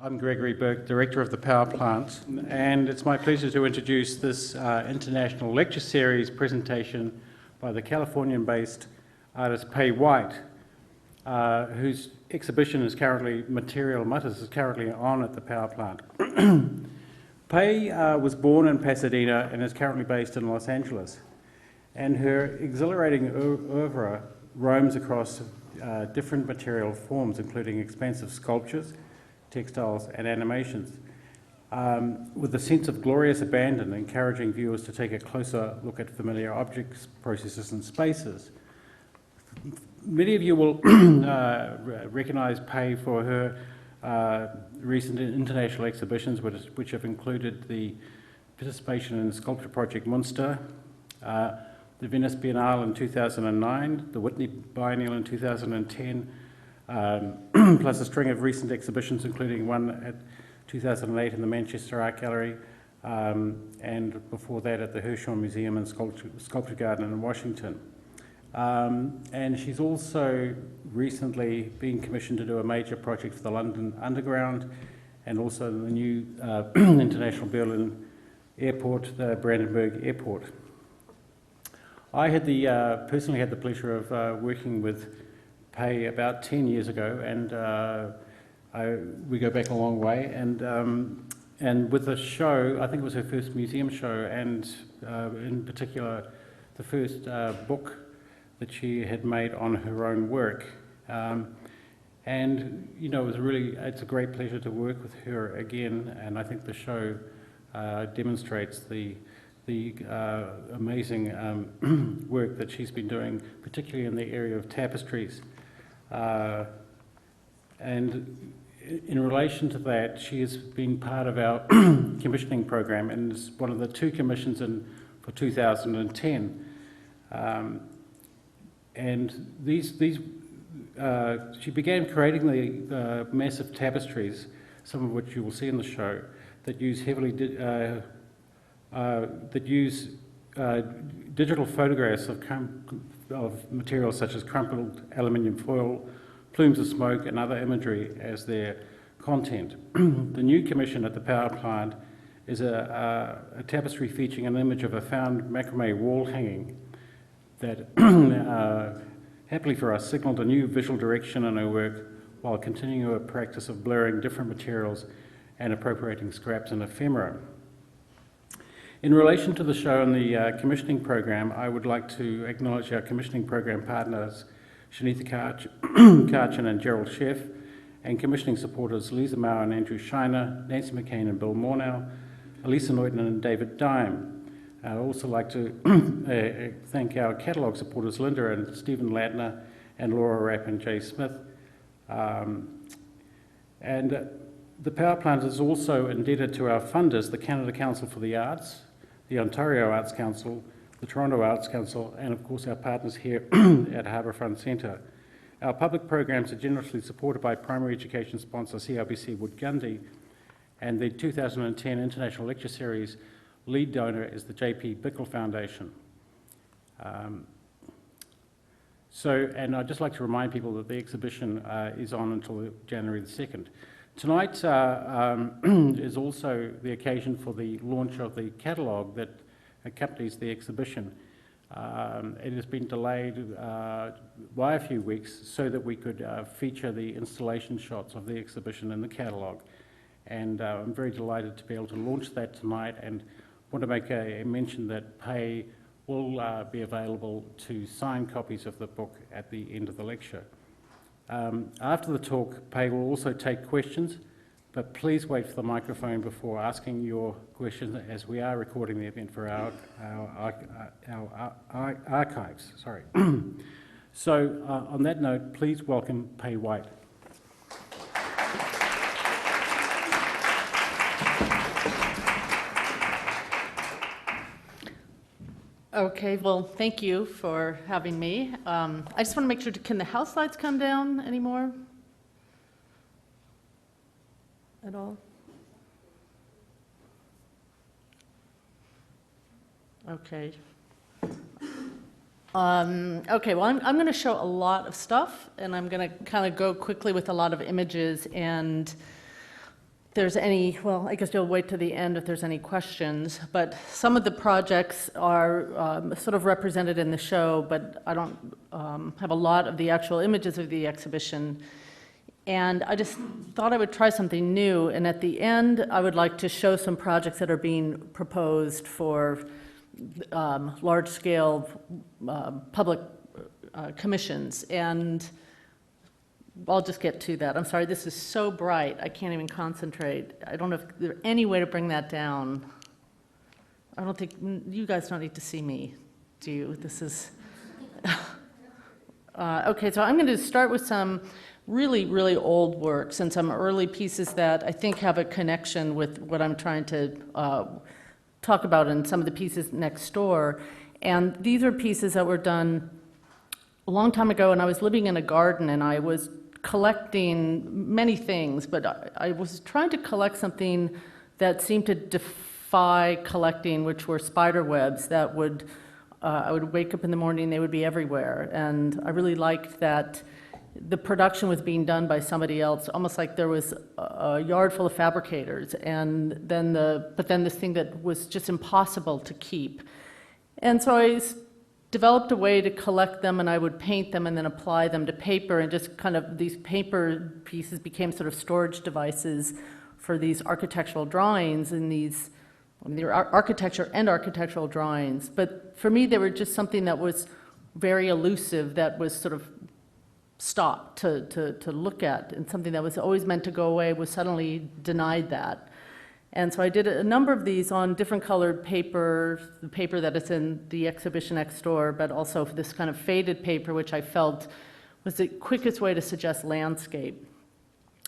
I'm Gregory Burke, Director of the Power Plant, and it's my pleasure to introduce this international lecture series presentation by the Californian-based artist Pae White, whose exhibition is currently, Material Matters, is currently on at the Power Plant. Pae was born in Pasadena and is currently based in Los Angeles, and her exhilarating oeuvre roams across different material forms, including expansive sculptures, textiles and animations, with a sense of glorious abandon, encouraging viewers to take a closer look at familiar objects, processes and spaces. Many of you will recognise Pae for her recent international exhibitions, which have included the participation in the Skulptur Projekte Münster, the Venice Biennale in 2009, the Whitney Biennial in 2010, plus a string of recent exhibitions, including one at 2008 in the Manchester Art Gallery, and before that at the Hirshhorn Museum and Sculpture Garden in Washington. And she's also recently been commissioned to do a major project for the London Underground and also the new International Berlin Airport, the Brandenburg Airport. I had personally had the pleasure of working with Pae about 10 years ago, and we go back a long way. And with the show, I think it was her first museum show, and in particular, the first book that she had made on her own work. And you know, it's a great pleasure to work with her again, and I think the show demonstrates the amazing work that she's been doing, particularly in the area of tapestries. And in relation to that, she has been part of our commissioning program and is one of the two commissions for 2010. And she began creating the massive tapestries, some of which you will see in the show, that use digital photographs of materials such as crumpled aluminium foil, plumes of smoke and other imagery as their content. The new commission at the power plant is a tapestry featuring an image of a found macrame wall hanging that, happily for us, signalled a new visual direction in her work while continuing her practice of blurring different materials and appropriating scraps and ephemera. In relation to the show and the commissioning program, I would like to acknowledge our commissioning program partners, Shanitha Karchin and Gerald Sheff, and commissioning supporters Lisa Mauer and Andrew Shiner, Nancy McCain and Bill Mornow, Elisa Neuton and David Dime. I'd also like to thank our catalogue supporters Linda and Stephen Latner and Laura Rapp and Jay Smith. And the power plant is also indebted to our funders, the Canada Council for the Arts, the Ontario Arts Council, the Toronto Arts Council, and of course our partners here at Harbourfront Centre. Our public programs are generously supported by primary education sponsor CRBC Wood Gundy, and the 2010 International Lecture Series lead donor is the JP Bickle Foundation. And I'd just like to remind people that the exhibition is on until January the 2nd. Tonight is also the occasion for the launch of the catalogue that accompanies the exhibition. It has been delayed by a few weeks so that we could feature the installation shots of the exhibition in the catalogue. And I'm very delighted to be able to launch that tonight, and want to make a mention that Pae will be available to sign copies of the book at the end of the lecture. After the talk, Pae will also take questions, but please wait for the microphone before asking your questions, as we are recording the event for our archives. Sorry. So on that note, please welcome Pae White. Okay, well, thank you for having me. I just want to make sure, can the house lights come down anymore? At all? Okay. Okay, well, I'm going to show a lot of stuff, and I'm going to kind of go quickly with a lot of images, and there's any, well, I guess you'll wait to the end if there's any questions, but some of the projects are sort of represented in the show, but I don't have a lot of the actual images of the exhibition. And I just thought I would try something new, and at the end, I would like to show some projects that are being proposed for large-scale public commissions. And I'll just get to that. I'm sorry, this is so bright, I can't even concentrate. I don't know if there's any way to bring that down. I don't think, you guys don't need to see me, do you? This is, okay, so I'm going to start with some really, really old works and some early pieces that I think have a connection with what I'm trying to talk about in some of the pieces next door. And these are pieces that were done a long time ago, and I was living in a garden, and I was collecting many things, but I was trying to collect something that seemed to defy collecting, which were spider webs that would, I would wake up in the morning, they would be everywhere. And I really liked that the production was being done by somebody else, almost like there was a yard full of fabricators, and then but then this thing that was just impossible to keep. And so I developed a way to collect them, and I would paint them and then apply them to paper, and just kind of these paper pieces became sort of storage devices for these architectural drawings, and these, I mean, they were architecture and architectural drawings, but for me they were just something that was very elusive, that was sort of stopped to look at, and something that was always meant to go away was suddenly denied that. And so I did a number of these on different colored paper, the paper that is in the exhibition next door, but also this kind of faded paper, which I felt was the quickest way to suggest landscape.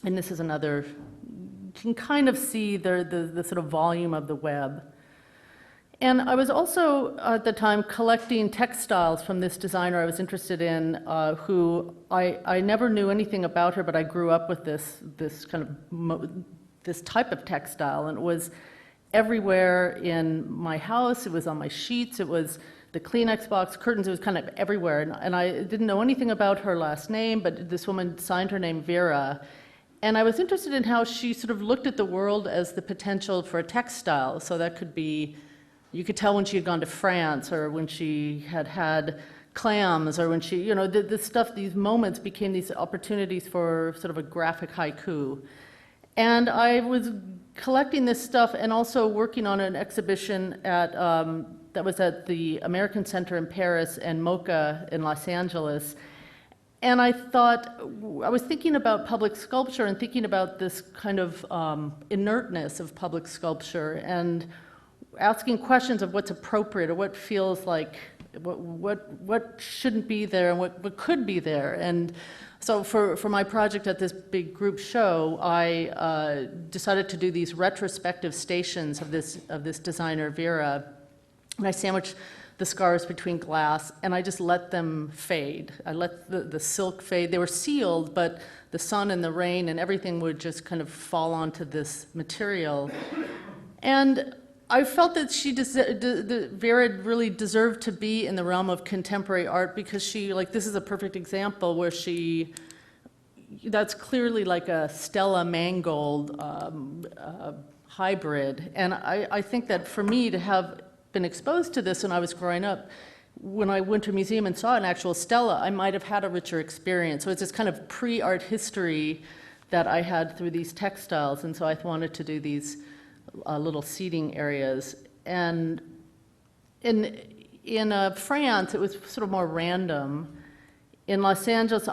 And this is another, you can kind of see the sort of volume of the web. And I was also, at the time, collecting textiles from this designer I was interested in, who I never knew anything about her, but I grew up with this kind of this type of textile, and it was everywhere in my house, it was on my sheets, it was the Kleenex box, curtains, it was kind of everywhere. And I didn't know anything about her last name, but this woman signed her name Vera. And I was interested in how she sort of looked at the world as the potential for a textile. So that could be, you could tell when she had gone to France, or when she had had clams, or when she, you know, the stuff, these moments became these opportunities for sort of a graphic haiku. And I was collecting this stuff and also working on an exhibition at, that was at the American Center in Paris and MoCA in Los Angeles. And I thought, I was thinking about public sculpture and thinking about this kind of inertness of public sculpture, and asking questions of what's appropriate, or what feels like, what shouldn't be there, and what could be there. And so for my project at this big group show, I decided to do these retrospective stations of this designer, Vera. And I sandwiched the scars between glass, and I just let them fade. I let the silk fade. They were sealed, but the sun and the rain and everything would just kind of fall onto this material. And I felt that Vera really deserved to be in the realm of contemporary art, because she, like, this is a perfect example where that's clearly like a Stella Mangold hybrid. And I think that for me to have been exposed to this when I was growing up, when I went to a museum and saw an actual Stella, I might have had a richer experience. So it's this kind of pre-art history that I had through these textiles, and so I wanted to do these little seating areas. And in France, it was sort of more random. In Los Angeles,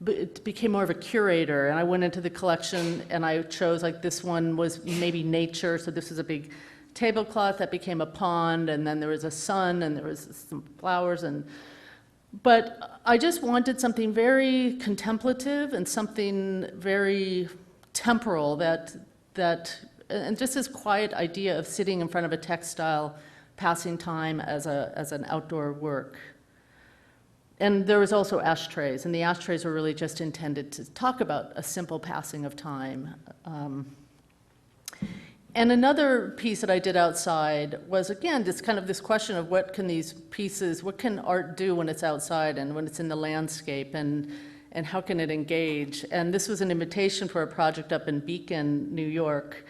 it became more of a curator, and I went into the collection and I chose, like, this one was maybe nature, so this was a big tablecloth that became a pond, and then there was a sun, and there was some flowers, but I just wanted something very contemplative and something very temporal, and just this quiet idea of sitting in front of a textile, passing time as an outdoor work. And there was also ashtrays, and the ashtrays were really just intended to talk about a simple passing of time. And another piece that I did outside was, again, this question of what can art do when it's outside and when it's in the landscape. And and how can it engage? And this was an invitation for a project up in Beacon, New York.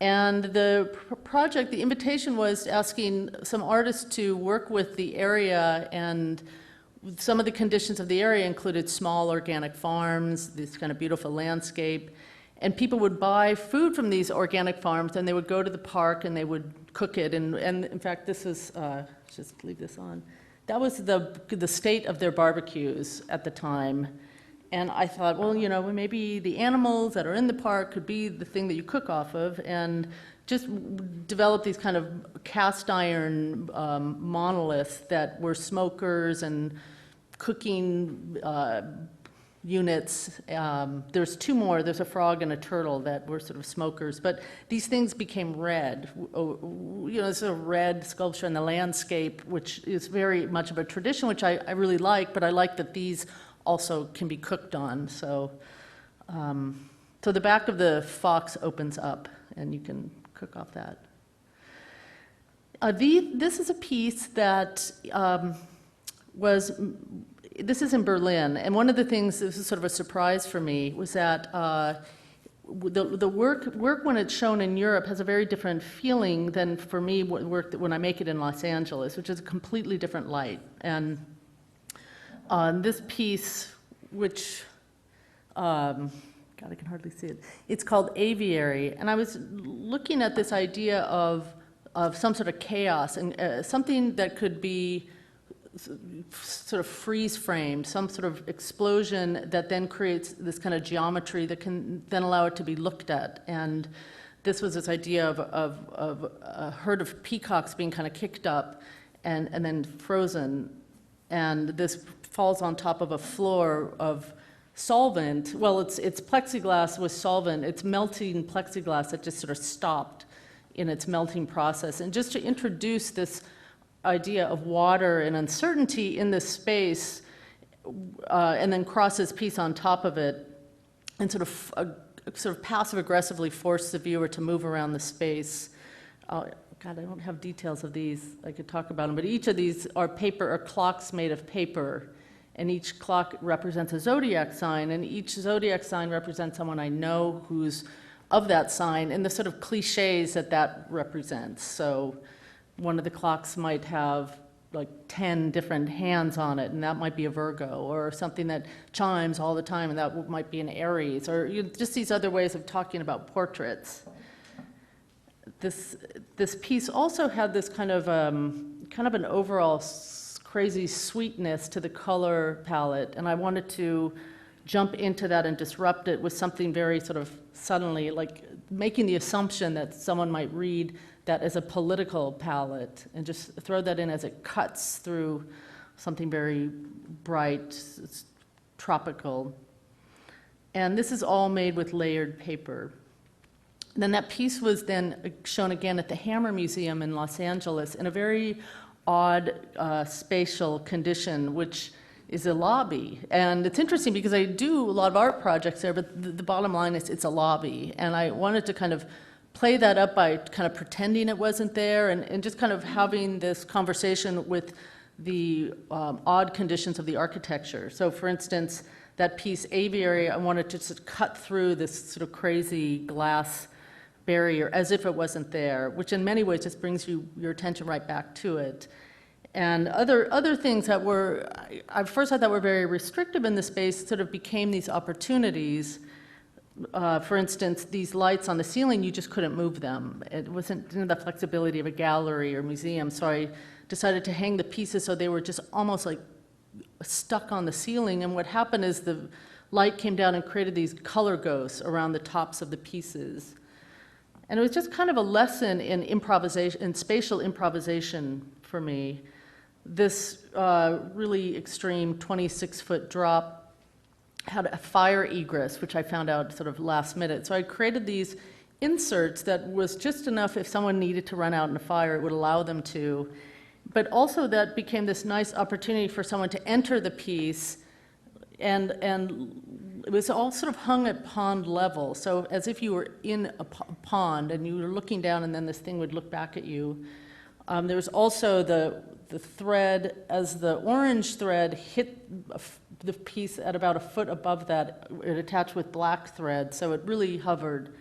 And the project, the invitation was asking some artists to work with the area, and some of the conditions of the area included small organic farms, this kind of beautiful landscape. And people would buy food from these organic farms, and they would go to the park and they would cook it. And in fact, this is, just leave this on. That was the state of their barbecues at the time. And I thought, well, you know, maybe the animals that are in the park could be the thing that you cook off of, and just develop these kind of cast iron monoliths that were smokers and cooking units. There's two more. There's a frog and a turtle that were sort of smokers. But these things became red. You know, sort of red sculpture in the landscape, which is very much of a tradition, which I really like, but I like that these also can be cooked on. So, so the back of the fox opens up, and you can cook off that. This is a piece that this is in Berlin, and one of the things, this is sort of a surprise for me, was that the work when it's shown in Europe has a very different feeling than for me work when I make it in Los Angeles, which is a completely different light. And this piece, which, God, I can hardly see it. It's called Aviary, and I was looking at this idea of some sort of chaos, and something that could be sort of freeze-framed, some sort of explosion that then creates this kind of geometry that can then allow it to be looked at. And this was this idea of a herd of peacocks being kind of kicked up and then frozen. And this falls on top of a floor of solvent. Well, it's plexiglass with solvent. It's melting plexiglass that just sort of stopped in its melting process. And just to introduce this idea of water and uncertainty in this space, and then cross this piece on top of it, and sort of passive-aggressively force the viewer to move around the space. God, I don't have details of these. I could talk about them, but each of these are clocks made of paper, and each clock represents a zodiac sign, and each zodiac sign represents someone I know who's of that sign, and the sort of cliches that represents. So one of the clocks might have like 10 different hands on it, and that might be a Virgo, or something that chimes all the time, and that might be an Aries, or just these other ways of talking about portraits. This piece also had this kind of an overall crazy sweetness to the color palette, and I wanted to jump into that and disrupt it with something very sort of suddenly, like making the assumption that someone might read that as a political palette, and just throw that in as it cuts through something very bright, tropical. And this is all made with layered paper. And then that piece was then shown again at the Hammer Museum in Los Angeles in a very odd spatial condition, which is a lobby. And it's interesting because I do a lot of art projects there, but the bottom line is it's a lobby. And I wanted to kind of play that up by kind of pretending it wasn't there, and just kind of having this conversation with the odd conditions of the architecture. So for instance, that piece Aviary, I wanted to just cut through this sort of crazy glass barrier as if it wasn't there, which in many ways just brings your attention right back to it. And other things that I first thought that were very restrictive in the space sort of became these opportunities. For instance, these lights on the ceiling, you just couldn't move them. It didn't have the flexibility of a gallery or museum, so I decided to hang the pieces so they were just almost like stuck on the ceiling. And what happened is the light came down and created these color ghosts around the tops of the pieces. And it was just kind of a lesson in improvisation, in spatial improvisation for me. This really extreme 26-foot drop had a fire egress, which I found out sort of last minute. So I created these inserts that was just enough if someone needed to run out in a fire, it would allow them to. But also that became this nice opportunity for someone to enter the piece, and it was all sort of hung at pond level. So as if you were in a pond and you were looking down, and then this thing would look back at you. There was also the thread, as the orange thread hit the piece at about a foot above that, it attached with black thread, so it really hovered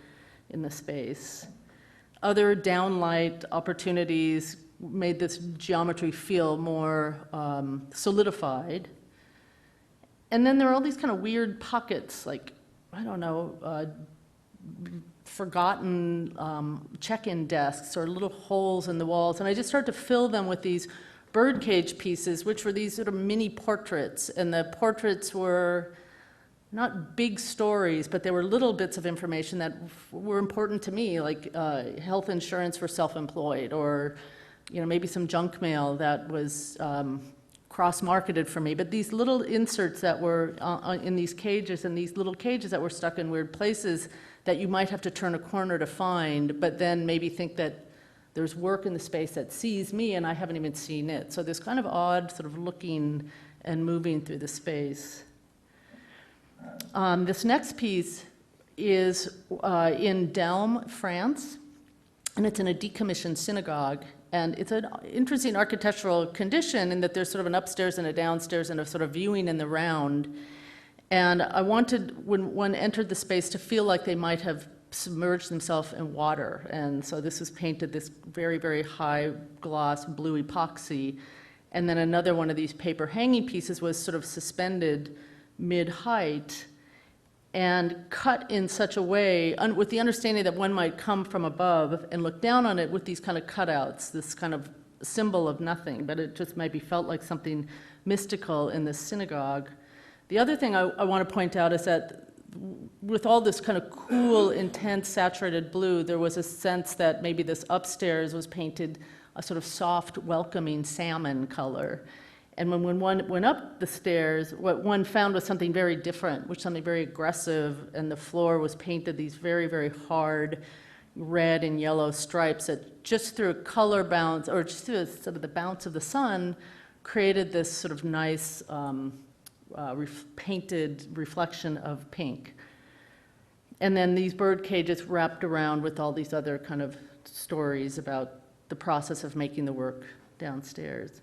in the space. Other downlight opportunities made this geometry feel more solidified. And then there are all these kind of weird pockets, like, I don't know, forgotten check-in desks or little holes in the walls. And I just started to fill them with these birdcage pieces, which were these sort of mini portraits. And the portraits were not big stories, but they were little bits of information that were important to me, like health insurance for self-employed, or maybe some junk mail that was cross-marketed for me. But these little inserts that were in these cages, and these little cages that were stuck in weird places that you might have to turn a corner to find, but then maybe think that there's work in the space that sees me and I haven't even seen it. So this kind of odd sort of looking and moving through the space. This next piece is in Delme, France, and it's in a decommissioned synagogue. And it's an interesting architectural condition in that there's sort of an upstairs and a downstairs and a sort of viewing in the round. And I wanted, when one entered the space, to feel like they might have submerged themselves in water. And so this was painted this very, very high gloss blue epoxy. And then another one of these paper hanging pieces was sort of suspended mid-height and cut in such a way, with the understanding that one might come from above and look down on it with these kind of cutouts, this kind of symbol of nothing, but it just maybe felt like something mystical in this synagogue. The other thing I want to point out is that with all this kind of cool, intense, saturated blue, there was a sense that maybe this upstairs was painted a sort of soft, welcoming salmon color. And when one went up the stairs, what one found was something very different, which something very aggressive, and the floor was painted these very, very hard red and yellow stripes that just through a color bounce, or just through sort of the bounce of the sun, created this sort of nice painted reflection of pink. And then these bird cages wrapped around with all these other kind of stories about the process of making the work downstairs.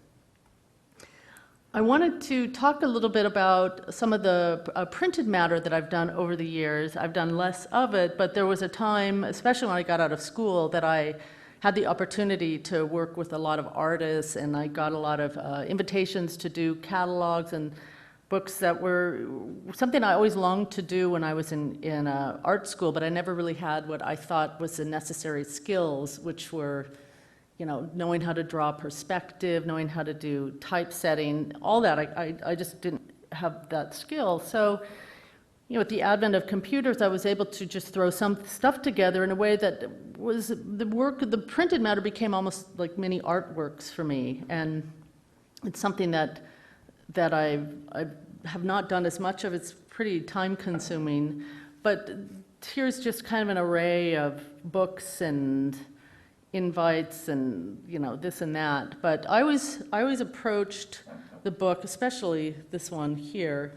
I wanted to talk a little bit about some of the printed matter that I've done over the years. I've done less of it, but there was a time, especially when I got out of school, that I had the opportunity to work with a lot of artists, and I got a lot of invitations to do catalogs and books that were something I always longed to do when I was in art school, but I never really had what I thought was the necessary skills, which were knowing how to draw perspective, knowing how to do typesetting, all that. I just didn't have that skill. So, with the advent of computers, I was able to just throw some stuff together in a way that was the printed matter became almost like mini artworks for me. And it's something that I have not done as much of. It's pretty time consuming, but here's just kind of an array of books and invites and this and that. But I always approached the book, especially this one here,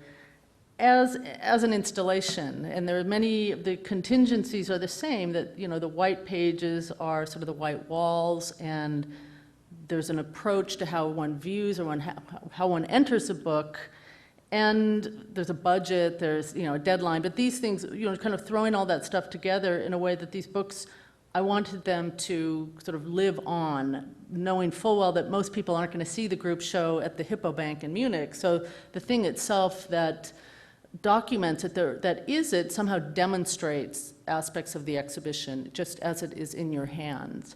as an installation. And there are many of the contingencies are the same, that the white pages are sort of the white walls, and there's an approach to how one views or how one enters a book, and there's a budget, there's a deadline. But these things, kind of throwing all that stuff together in a way that these books, I wanted them to sort of live on, knowing full well that most people aren't going to see the group show at the Hippo Bank in Munich. So the thing itself that documents it, that is it, somehow demonstrates aspects of the exhibition, just as it is in your hands.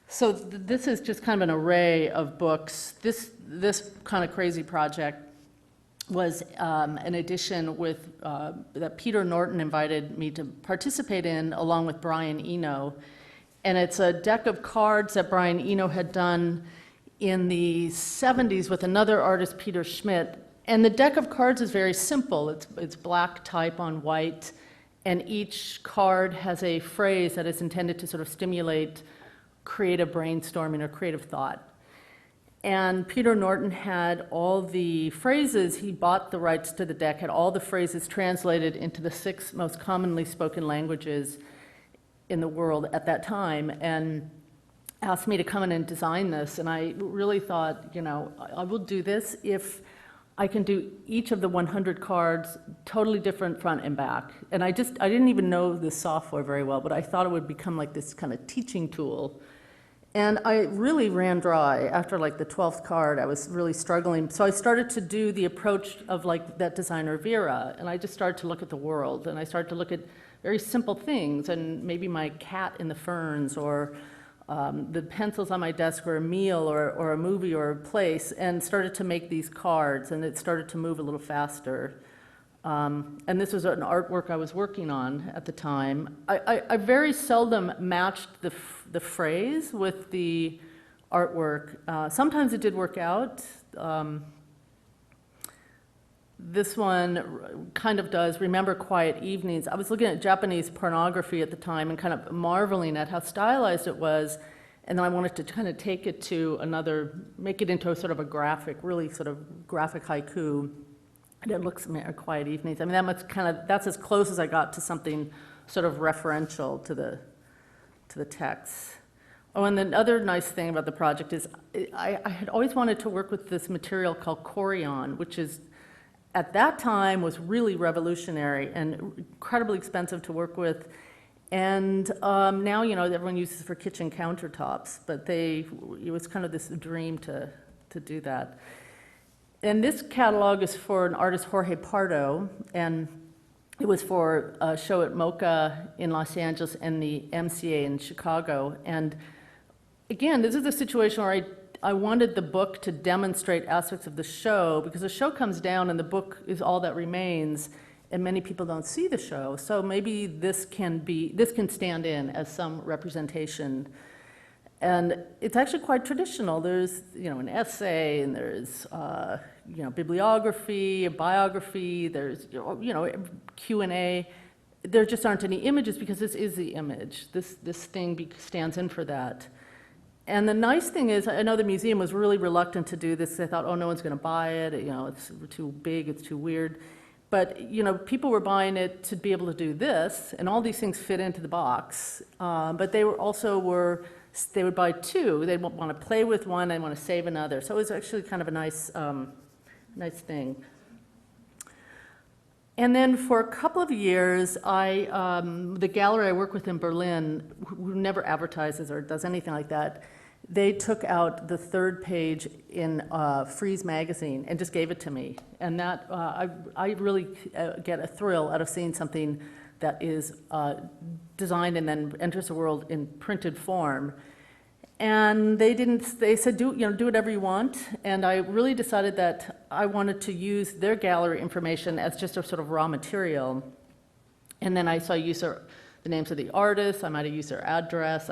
So this is just kind of an array of books. This kind of crazy project was an edition that Peter Norton invited me to participate in, along with Brian Eno. And it's a deck of cards that Brian Eno had done in the 70s with another artist, Peter Schmidt. And the deck of cards is very simple. It's black type on white, and each card has a phrase that is intended to sort of stimulate creative brainstorming or creative thought. And Peter Norton had all the phrases, he bought the rights to the deck, had all the phrases translated into the 6 most commonly spoken languages in the world at that time, and asked me to come in and design this. And I really thought, I will do this if I can do each of the 100 cards totally different front and back. And I didn't even know this software very well, but I thought it would become like this kind of teaching tool. And I really ran dry after like the 12th card. I was really struggling. So I started to do the approach of like that designer Vera, and I just started to look at the world, and I started to look at very simple things, and maybe my cat in the ferns, or the pencils on my desk, or a meal, or a movie, or a place, and started to make these cards, and it started to move a little faster. And this was an artwork I was working on at the time. I very seldom matched the phrase with the artwork. Sometimes it did work out. This one kind of does Remember Quiet Evenings. I was looking at Japanese pornography at the time and kind of marveling at how stylized it was, and then I wanted to kind of take it to make it into a sort of a graphic, really sort of graphic haiku. And it looks Quiet Evenings. I mean, that's as close as I got to something sort of referential to the text. Oh, and the other nice thing about the project is I had always wanted to work with this material called Corian, which is, at that time, was really revolutionary and incredibly expensive to work with. And now, everyone uses it for kitchen countertops, but it was kind of this dream to do that. And this catalog is for an artist, Jorge Pardo, and it was for a show at MoCA in Los Angeles and the MCA in Chicago. And again, this is a situation where I wanted the book to demonstrate aspects of the show, because the show comes down and the book is all that remains, and many people don't see the show. So maybe this can stand in as some representation. And it's actually quite traditional. There's, an essay, and there's, bibliography, a biography, there's, Q&A. There just aren't any images, because this is the image. This thing stands in for that. And the nice thing is, I know the museum was really reluctant to do this. They thought, oh, no one's going to buy it. It's too big, it's too weird. But, people were buying it to be able to do this, and all these things fit into the box. But they they would buy two. They'd want to play with one, they'd want to save another. So it was actually kind of a nice thing. And then for a couple of years, the gallery I work with in Berlin, who never advertises or does anything like that, they took out the third page in Frieze magazine and just gave it to me. And that, I really get a thrill out of seeing something that is designed and then enters the world in printed form. And they said, do whatever you want. And I really decided that I wanted to use their gallery information as just a sort of raw material. And then I saw the names of the artists, I might have used their address.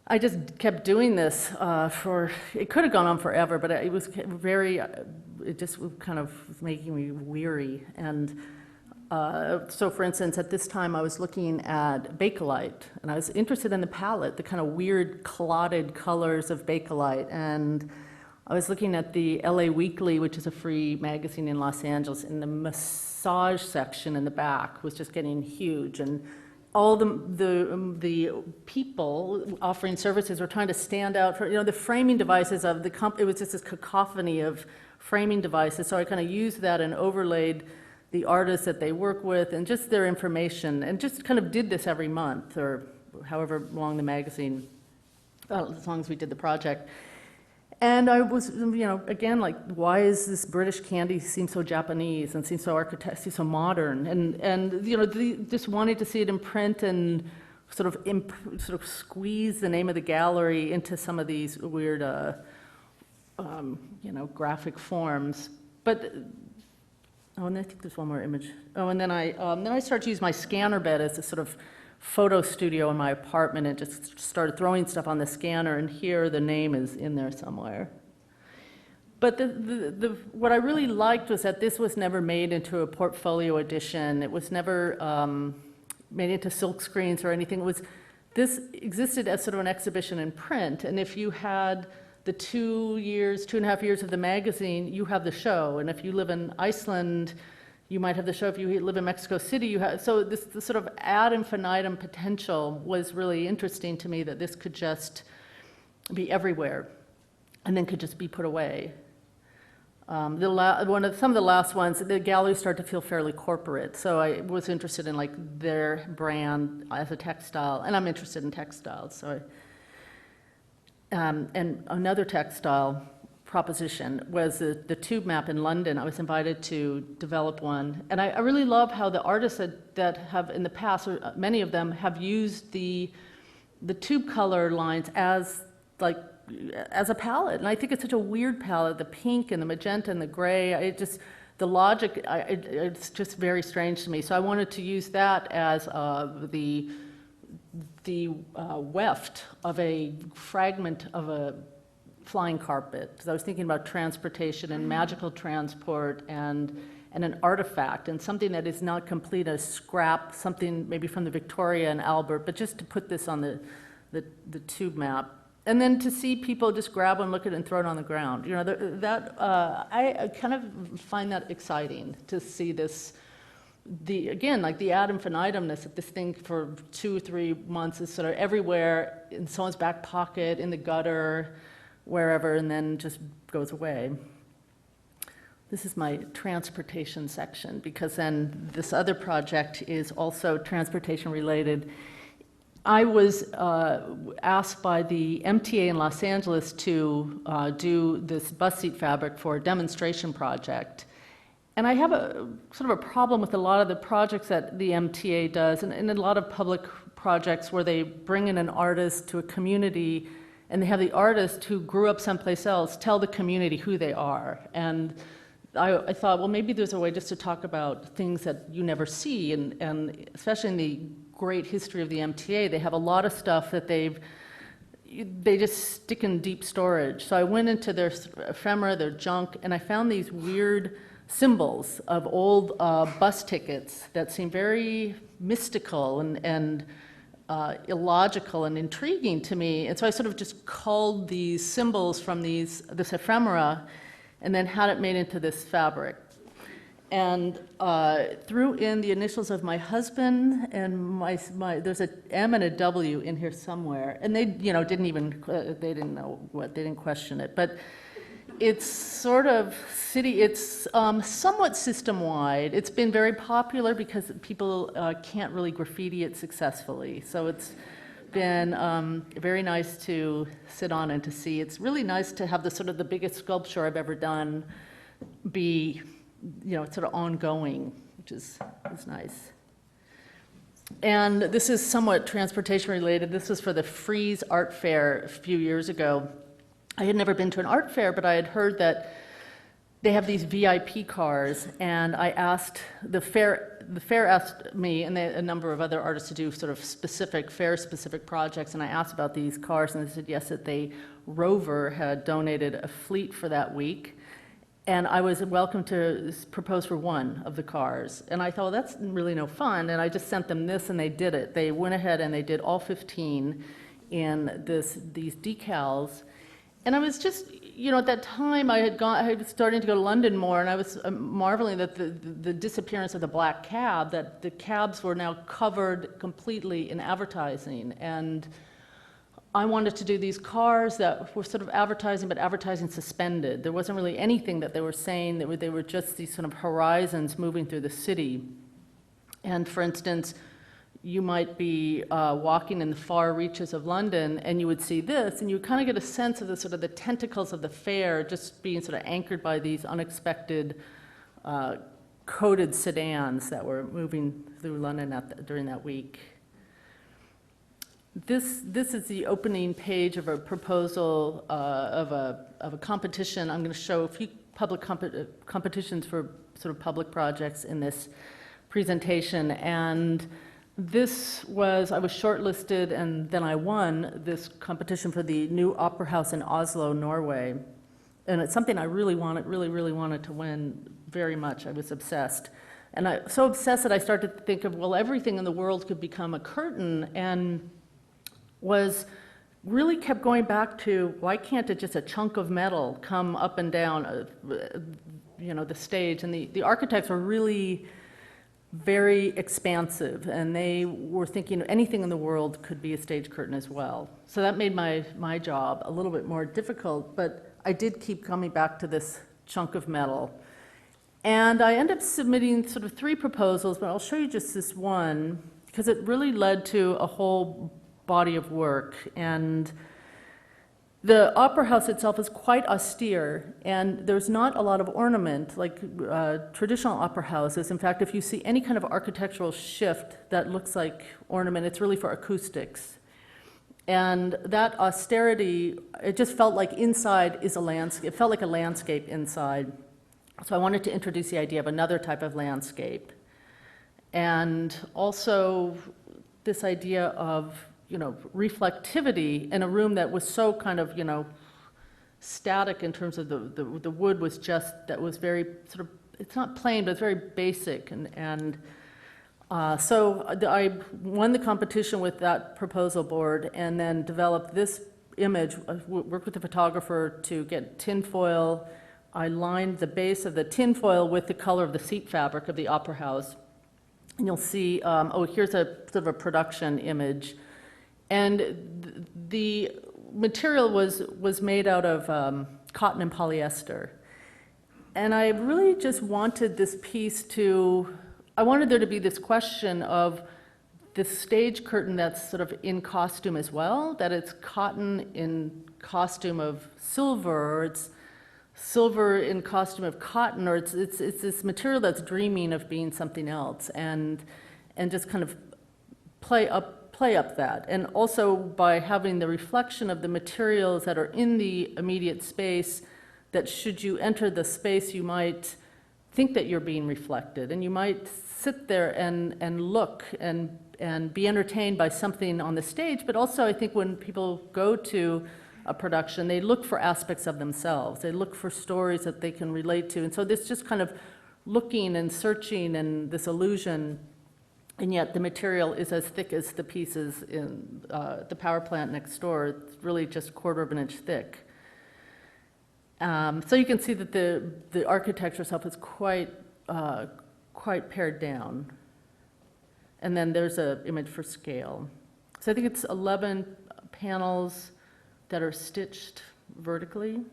I just kept doing this it could have gone on forever, but it was it just kind of was making me weary. And so for instance, at this time I was looking at Bakelite, and I was interested in the palette, the kind of weird clotted colors of Bakelite. And I was looking at the LA Weekly, which is a free magazine in Los Angeles, and the massage section in the back was just getting huge. And all the people offering services were trying to stand out for, the framing devices of it was just this cacophony of framing devices. So I kind of used that and overlaid the artists that they work with and just their information, and just kind of did this every month, or however long the magazine, as long as we did the project. And I was, again, like, why is this British candy seem so Japanese and seem so so modern? And just wanting to see it in print and sort of squeeze the name of the gallery into some of these weird, graphic forms. But and I think there's one more image. And then I started to use my scanner bed as a sort of photo studio in my apartment, and just started throwing stuff on the scanner, and here the name is in there somewhere. But what I really liked was that this was never made into a portfolio edition. It was never made into silk screens or anything. This existed as sort of an exhibition in print, and if you had the 2.5 years of the magazine, you have the show. And if you live in Iceland, you might have the show. If you live in Mexico City, you have. So this sort of ad infinitum potential was really interesting to me, that this could just be everywhere and then could just be put away. Some of the last ones, the galleries start to feel fairly corporate. So I was interested in like their brand as a textile, and I'm interested in textiles. So, and another textile proposition was the tube map in London. I was invited to develop one, and I really love how the artists that have in the past, or many of them, have used the tube color lines as a palette, and I think it's such a weird palette, the pink and the magenta and the gray. The logic, it's just very strange to me. So I wanted to use that as the weft of a fragment of a flying carpet. Because I was thinking about transportation and magical transport and an artifact and something that is not complete, a scrap, something maybe from the Victoria and Albert, but just to put this on the tube map. And then to see people just grab one, look at it, and throw it on the ground. You know, I kind of find that exciting to see this. Again, like the ad infinitumness of this thing for 2 or 3 months is sort of everywhere, in someone's back pocket, in the gutter, wherever, and then just goes away. This is my transportation section, because then this other project is also transportation related. I was asked by the MTA in Los Angeles to do this bus seat fabric for a demonstration project. And I have a sort of a problem with a lot of the projects that the MTA does, and a lot of public projects where they bring in an artist to a community, and they have the artist who grew up someplace else tell the community who they are. And I thought, well, maybe there's a way just to talk about things that you never see, and especially in the great history of the MTA, they have a lot of stuff that they just stick in deep storage. So I went into their ephemera, their junk, and I found these weird symbols of old bus tickets that seem very mystical and illogical and intriguing to me. And so I sort of just culled these symbols from this ephemera and then had it made into this fabric. And threw in the initials of my husband and there's an M and a W in here somewhere. And they, they didn't question it. But it's sort of it's somewhat system-wide. It's been very popular because people can't really graffiti it successfully. So it's been very nice to sit on and to see. It's really nice to have the biggest sculpture I've ever done be, sort of ongoing, which is nice. And this is somewhat transportation related. This was for the Frieze Art Fair a few years ago. I had never been to an art fair, but I had heard that they have these VIP cars, and I asked, the fair asked me and a number of other artists to do sort of fair-specific projects, and I asked about these cars, and they said yes, that Rover had donated a fleet for that week, and I was welcome to propose for one of the cars. And I thought, well, that's really no fun, and I just sent them this, and they did it. They went ahead and they did all 15 in these decals. And I was just, at that time I was starting to go to London more, and I was marveling that the disappearance of the black cab, that the cabs were now covered completely in advertising. And I wanted to do these cars that were sort of advertising, but advertising suspended. There wasn't really anything that they were saying, they were just these sort of horizons moving through the city. And for instance, you might be walking in the far reaches of London, and you would see this, and you would kind of get a sense of the tentacles of the fair just being sort of anchored by these unexpected coated sedans that were moving through London during that week. This is the opening page of a proposal of a competition. I'm going to show a few public competitions for sort of public projects in this presentation, and I was shortlisted, and then I won this competition for the new opera house in Oslo, Norway. And it's something I really wanted to win very much. I was obsessed. And so obsessed that I started to think of, well, everything in the world could become a curtain, and really kept going back to, why can't just a chunk of metal come up and down, the stage? And the architects were really very expansive, and they were thinking anything in the world could be a stage curtain as well. So that made my job a little bit more difficult, but I did keep coming back to this chunk of metal. And I ended up submitting sort of 3 proposals, but I'll show you just this one, because it really led to a whole body of work. And the opera house itself is quite austere, and there's not a lot of ornament like traditional opera houses. In fact, if you see any kind of architectural shift that looks like ornament, it's really for acoustics. And that austerity, it just felt like inside is a landscape. It felt like a landscape inside. So I wanted to introduce the idea of another type of landscape. And also this idea of, reflectivity in a room that was so kind of, static in terms of the wood was just, that was very sort of, it's not plain, but it's very basic. So I won the competition with that proposal board and then developed this image. I worked with the photographer to get tinfoil. I lined the base of the tinfoil with the color of the seat fabric of the opera house. And you'll see, here's a sort of a production image. And the material was made out of cotton and polyester. And I really just wanted this piece I wanted there to be this question of this stage curtain that's sort of in costume as well, that it's cotton in costume of silver, or it's silver in costume of cotton, or it's this material that's dreaming of being something else, and just kind of play up that. And also by having the reflection of the materials that are in the immediate space, that should you enter the space, you might think that you're being reflected, and you might sit there and look and be entertained by something on the stage. But also I think when people go to a production, they look for aspects of themselves. They look for stories that they can relate to. And so this just kind of looking and searching and this illusion, and yet the material is as thick as the pieces in the power plant next door. It's really just 1/4 of an inch thick. So you can see that the architecture itself is quite pared down. And then there's an image for scale. So I think it's 11 panels that are stitched vertically.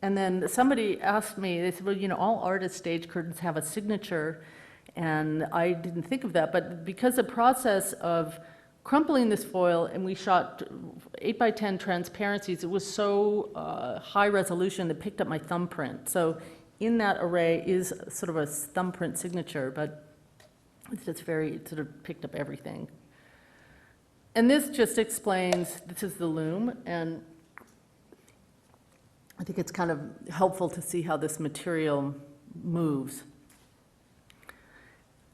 And then somebody asked me, they said, well, all artist stage curtains have a signature. And I didn't think of that, but because the process of crumpling this foil, and we shot 8x10 transparencies, it was so high resolution that picked up my thumbprint. So in that array is sort of a thumbprint signature, but it's just it sort of picked up everything. And this just explains, this is the loom, and I think it's kind of helpful to see how this material moves.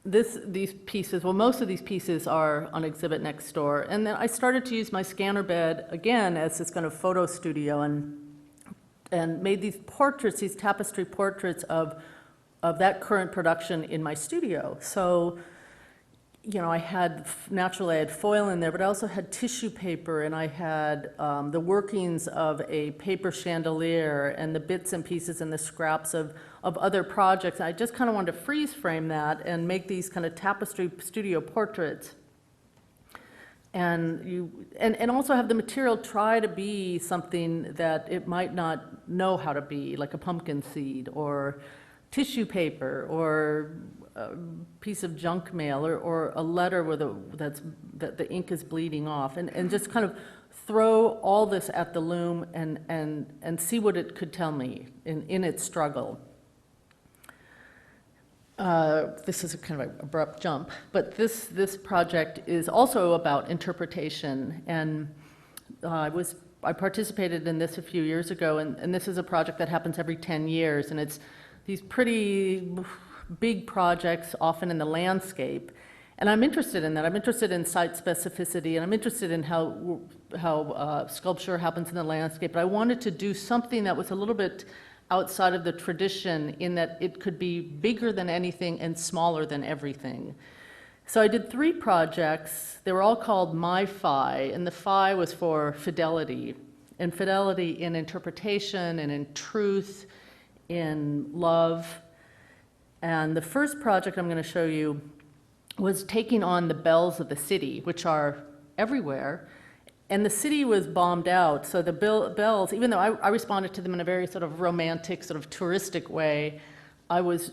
These pieces, well, most of these pieces are on exhibit next door. And then I started to use my scanner bed again as this kind of photo studio, and made these portraits, these tapestry portraits of that current production in my studio. So, I had foil in there, but I also had tissue paper, and I had the workings of a paper chandelier and the bits and pieces and the scraps of other projects. I just kind of wanted to freeze frame that and make these kind of tapestry studio portraits. And also have the material try to be something that it might not know how to be, like a pumpkin seed or tissue paper or a piece of junk mail or a letter where that the ink is bleeding off, and just kind of throw all this at the loom and see what it could tell me in its struggle. This is a kind of an abrupt jump, but this project is also about interpretation, and I participated in this a few years ago, and this is a project that happens every 10 years, and it's these pretty big projects, often in the landscape, and I'm interested in that. I'm interested in site specificity, and I'm interested in how sculpture happens in the landscape, but I wanted to do something that was a little bit outside of the tradition, in that it could be bigger than anything and smaller than everything. So I did 3 projects. They were all called My Phi, and the Phi was for fidelity, and fidelity in interpretation and in truth, in love. And the first project I'm going to show you was taking on the bells of the city, which are everywhere, And the city was bombed out, so the bells, even though I responded to them in a very sort of romantic, sort of touristic way, I was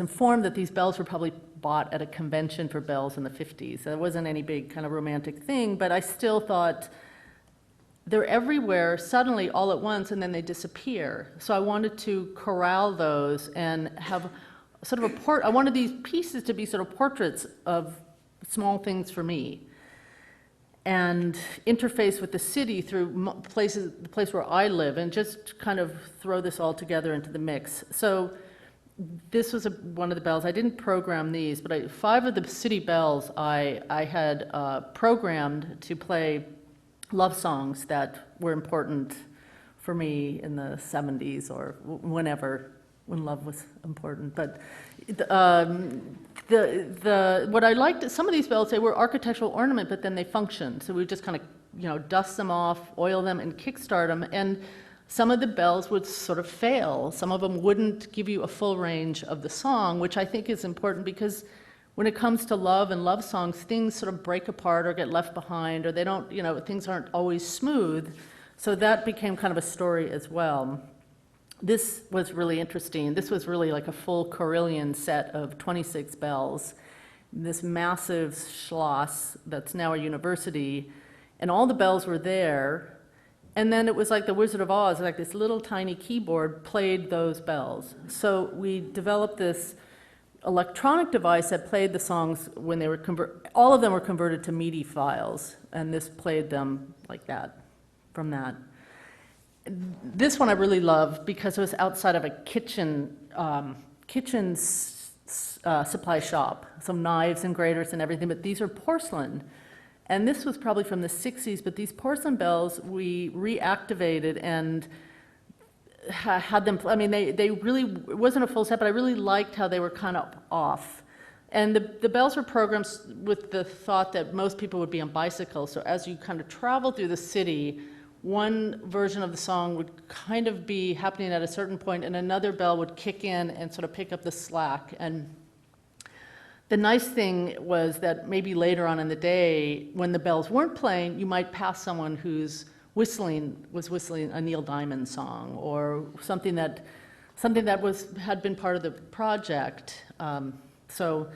informed that these bells were probably bought at a convention for bells in the 50s. So it wasn't any big kind of romantic thing, but I still thought they're everywhere suddenly all at once and then they disappear. So I wanted to corral those and have sort of I wanted these pieces to be sort of portraits of small things for me, and interface with the city through the place where I live, and just kind of throw this all together into the mix. So this was one of the bells. I didn't program these, but 5 of the city bells I had programmed to play love songs that were important for me in the 70s or whenever, when love was important. But what I liked, some of these bells, they were architectural ornament, but then they functioned. So we would just kind of, dust them off, oil them, and kickstart them. And some of the bells would sort of fail. Some of them wouldn't give you a full range of the song, which I think is important because when it comes to love and love songs, things sort of break apart or get left behind, or they don't, things aren't always smooth. So that became kind of a story as well. This was really interesting. This was really like a full carillon set of 26 bells, this massive schloss that's now a university, and all the bells were there. And then it was like the Wizard of Oz, like this little tiny keyboard played those bells. So we developed this electronic device that played the songs when they were all of them were converted to MIDI files, and this played them like that, from that. This one I really loved because it was outside of a kitchen supply shop, some knives and graters and everything, but these are porcelain. And this was probably from the 60s, but these porcelain bells we reactivated and had them, they really, it wasn't a full set, but I really liked how they were kind of off. And the bells were programmed with the thought that most people would be on bicycles, so as you kind of travel through the city, one version of the song would kind of be happening at a certain point, and another bell would kick in and sort of pick up the slack. And the nice thing was that maybe later on in the day, when the bells weren't playing, you might pass someone who's was whistling a Neil Diamond song, or something that had been part of the project. So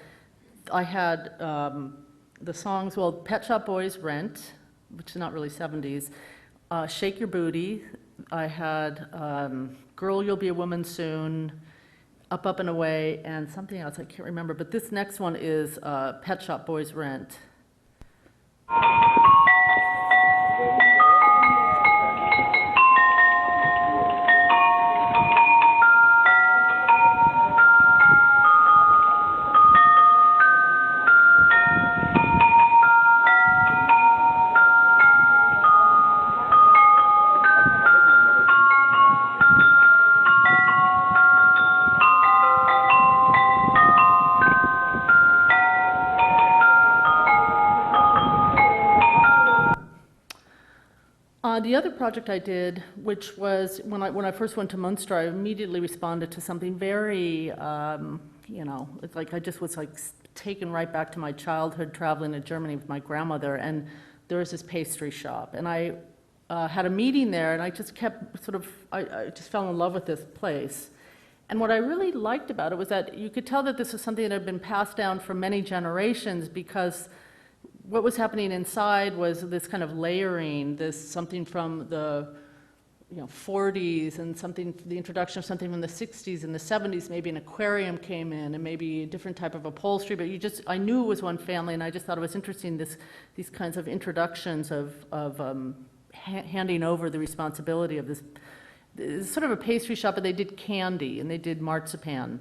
I had the songs, well, Pet Shop Boys, Rent, which is not really 70s, Shake Your Booty. I had Girl, You'll Be a Woman Soon, Up, Up and Away, and something else I can't remember. But this next one is Pet Shop Boys, Rent. The other project I did, which was when I first went to Münster, I immediately responded to something very, it's like I just was like taken right back to my childhood traveling to Germany with my grandmother, and there was this pastry shop, and I had a meeting there, and I just kept I just fell in love with this place. And what I really liked about it was that you could tell that this was something that had been passed down for many generations, because what was happening inside was this kind of layering, something from the 40s, and the introduction of something from the 60s and the 70s. Maybe an aquarium came in, and maybe a different type of upholstery. But I knew it was one family, and I just thought it was interesting, these kinds of introductions of handing over the responsibility of this. It's sort of a pastry shop, but they did candy and they did marzipan.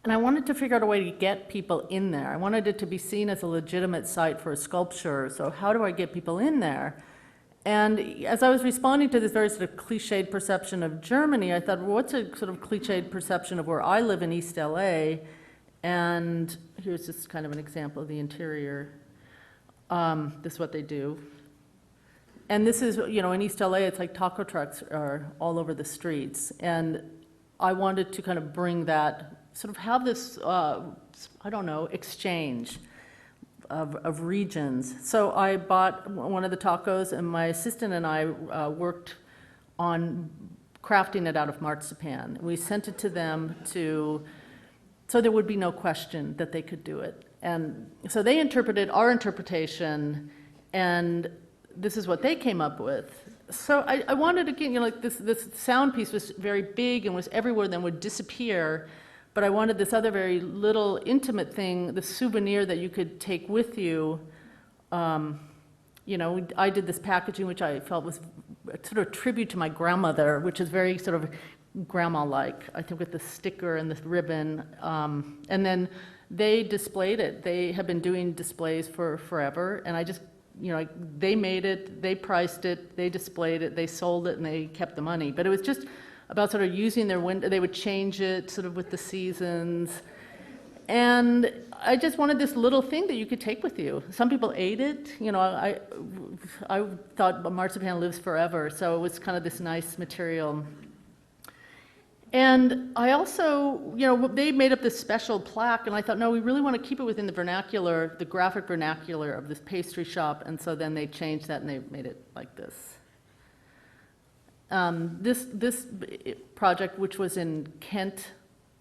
And I wanted to figure out a way to get people in there. I wanted it to be seen as a legitimate site for a sculpture. So how do I get people in there? And as I was responding to this very sort of cliched perception of Germany, I thought, well, what's a sort of cliched perception of where I live in East LA? And here's just kind of an example of the interior. This is what they do. And this is, in East LA, it's like taco trucks are all over the streets. And I wanted to kind of bring that, sort of have this, exchange of regions. So I bought one of the tacos, and my assistant and I worked on crafting it out of marzipan. We sent it to them so there would be no question that they could do it. And so they interpreted our interpretation, and this is what they came up with. So I wanted, again, like this sound piece was very big and was everywhere, then would disappear. But I wanted this other very little intimate thing, the souvenir that you could take with you. I did this packaging, which I felt was sort of a tribute to my grandmother, which is very sort of grandma-like, I think, with the sticker and the ribbon. And then they displayed it. They have been doing displays for forever, and I just, they made it, they priced it, they displayed it, they sold it, and they kept the money. But it was just about sort of using their window. They would change it sort of with the seasons. And I just wanted this little thing that you could take with you. Some people ate it. I thought marzipan lives forever, so it was kind of this nice material. And I also, they made up this special plaque, and I thought, no, we really want to keep it within the vernacular, the graphic vernacular of this pastry shop, and so then they changed that and they made it like this. This project, which was in Kent,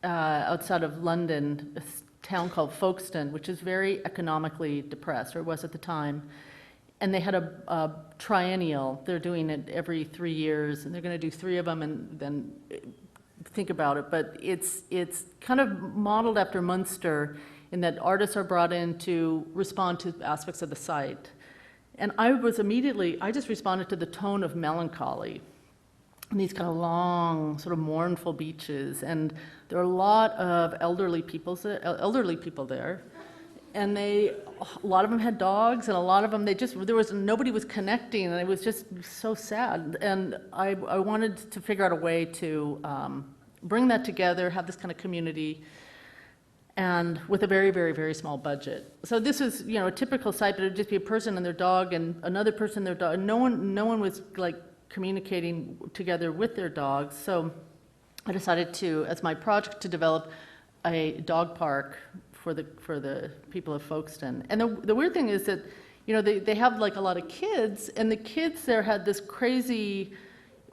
outside of London, a town called Folkestone, which is very economically depressed, or it was at the time. And they had a triennial. They're doing it every 3 years, and they're going to do 3 of them and then think about it. But it's kind of modeled after Münster in that artists are brought in to respond to aspects of the site. And I just responded to the tone of melancholy. And these kind of long, sort of mournful beaches, and there are a lot of elderly people there, and a lot of them had dogs, and a lot of them nobody was connecting, and it was just so sad. And I wanted to figure out a way to bring that together, have this kind of community, and with a very, very, very small budget. So this is, a typical site, but it would just be a person and their dog, and another person and their dog. And no one was like communicating together with their dogs. So I decided to, as my project, to develop a dog park for the people of Folkestone. And the weird thing is that, they have like a lot of kids, and the kids there had this crazy,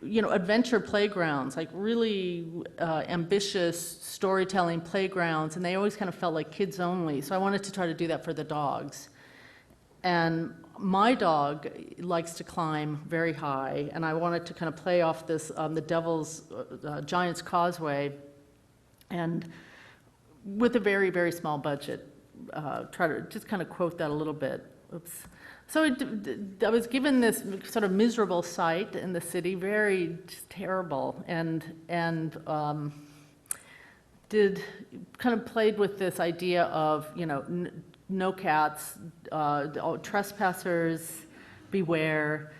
adventure playgrounds, like really ambitious storytelling playgrounds, and they always kind of felt like kids only. So I wanted to try to do that for the dogs. And my dog likes to climb very high, and I wanted to kind of play off this, the Devil's Giant's Causeway, and with a very, very small budget, try to just kind of quote that a little bit. Oops. So I was given this sort of miserable site in the city, very just terrible, and played with this idea of, no cats, trespassers, beware,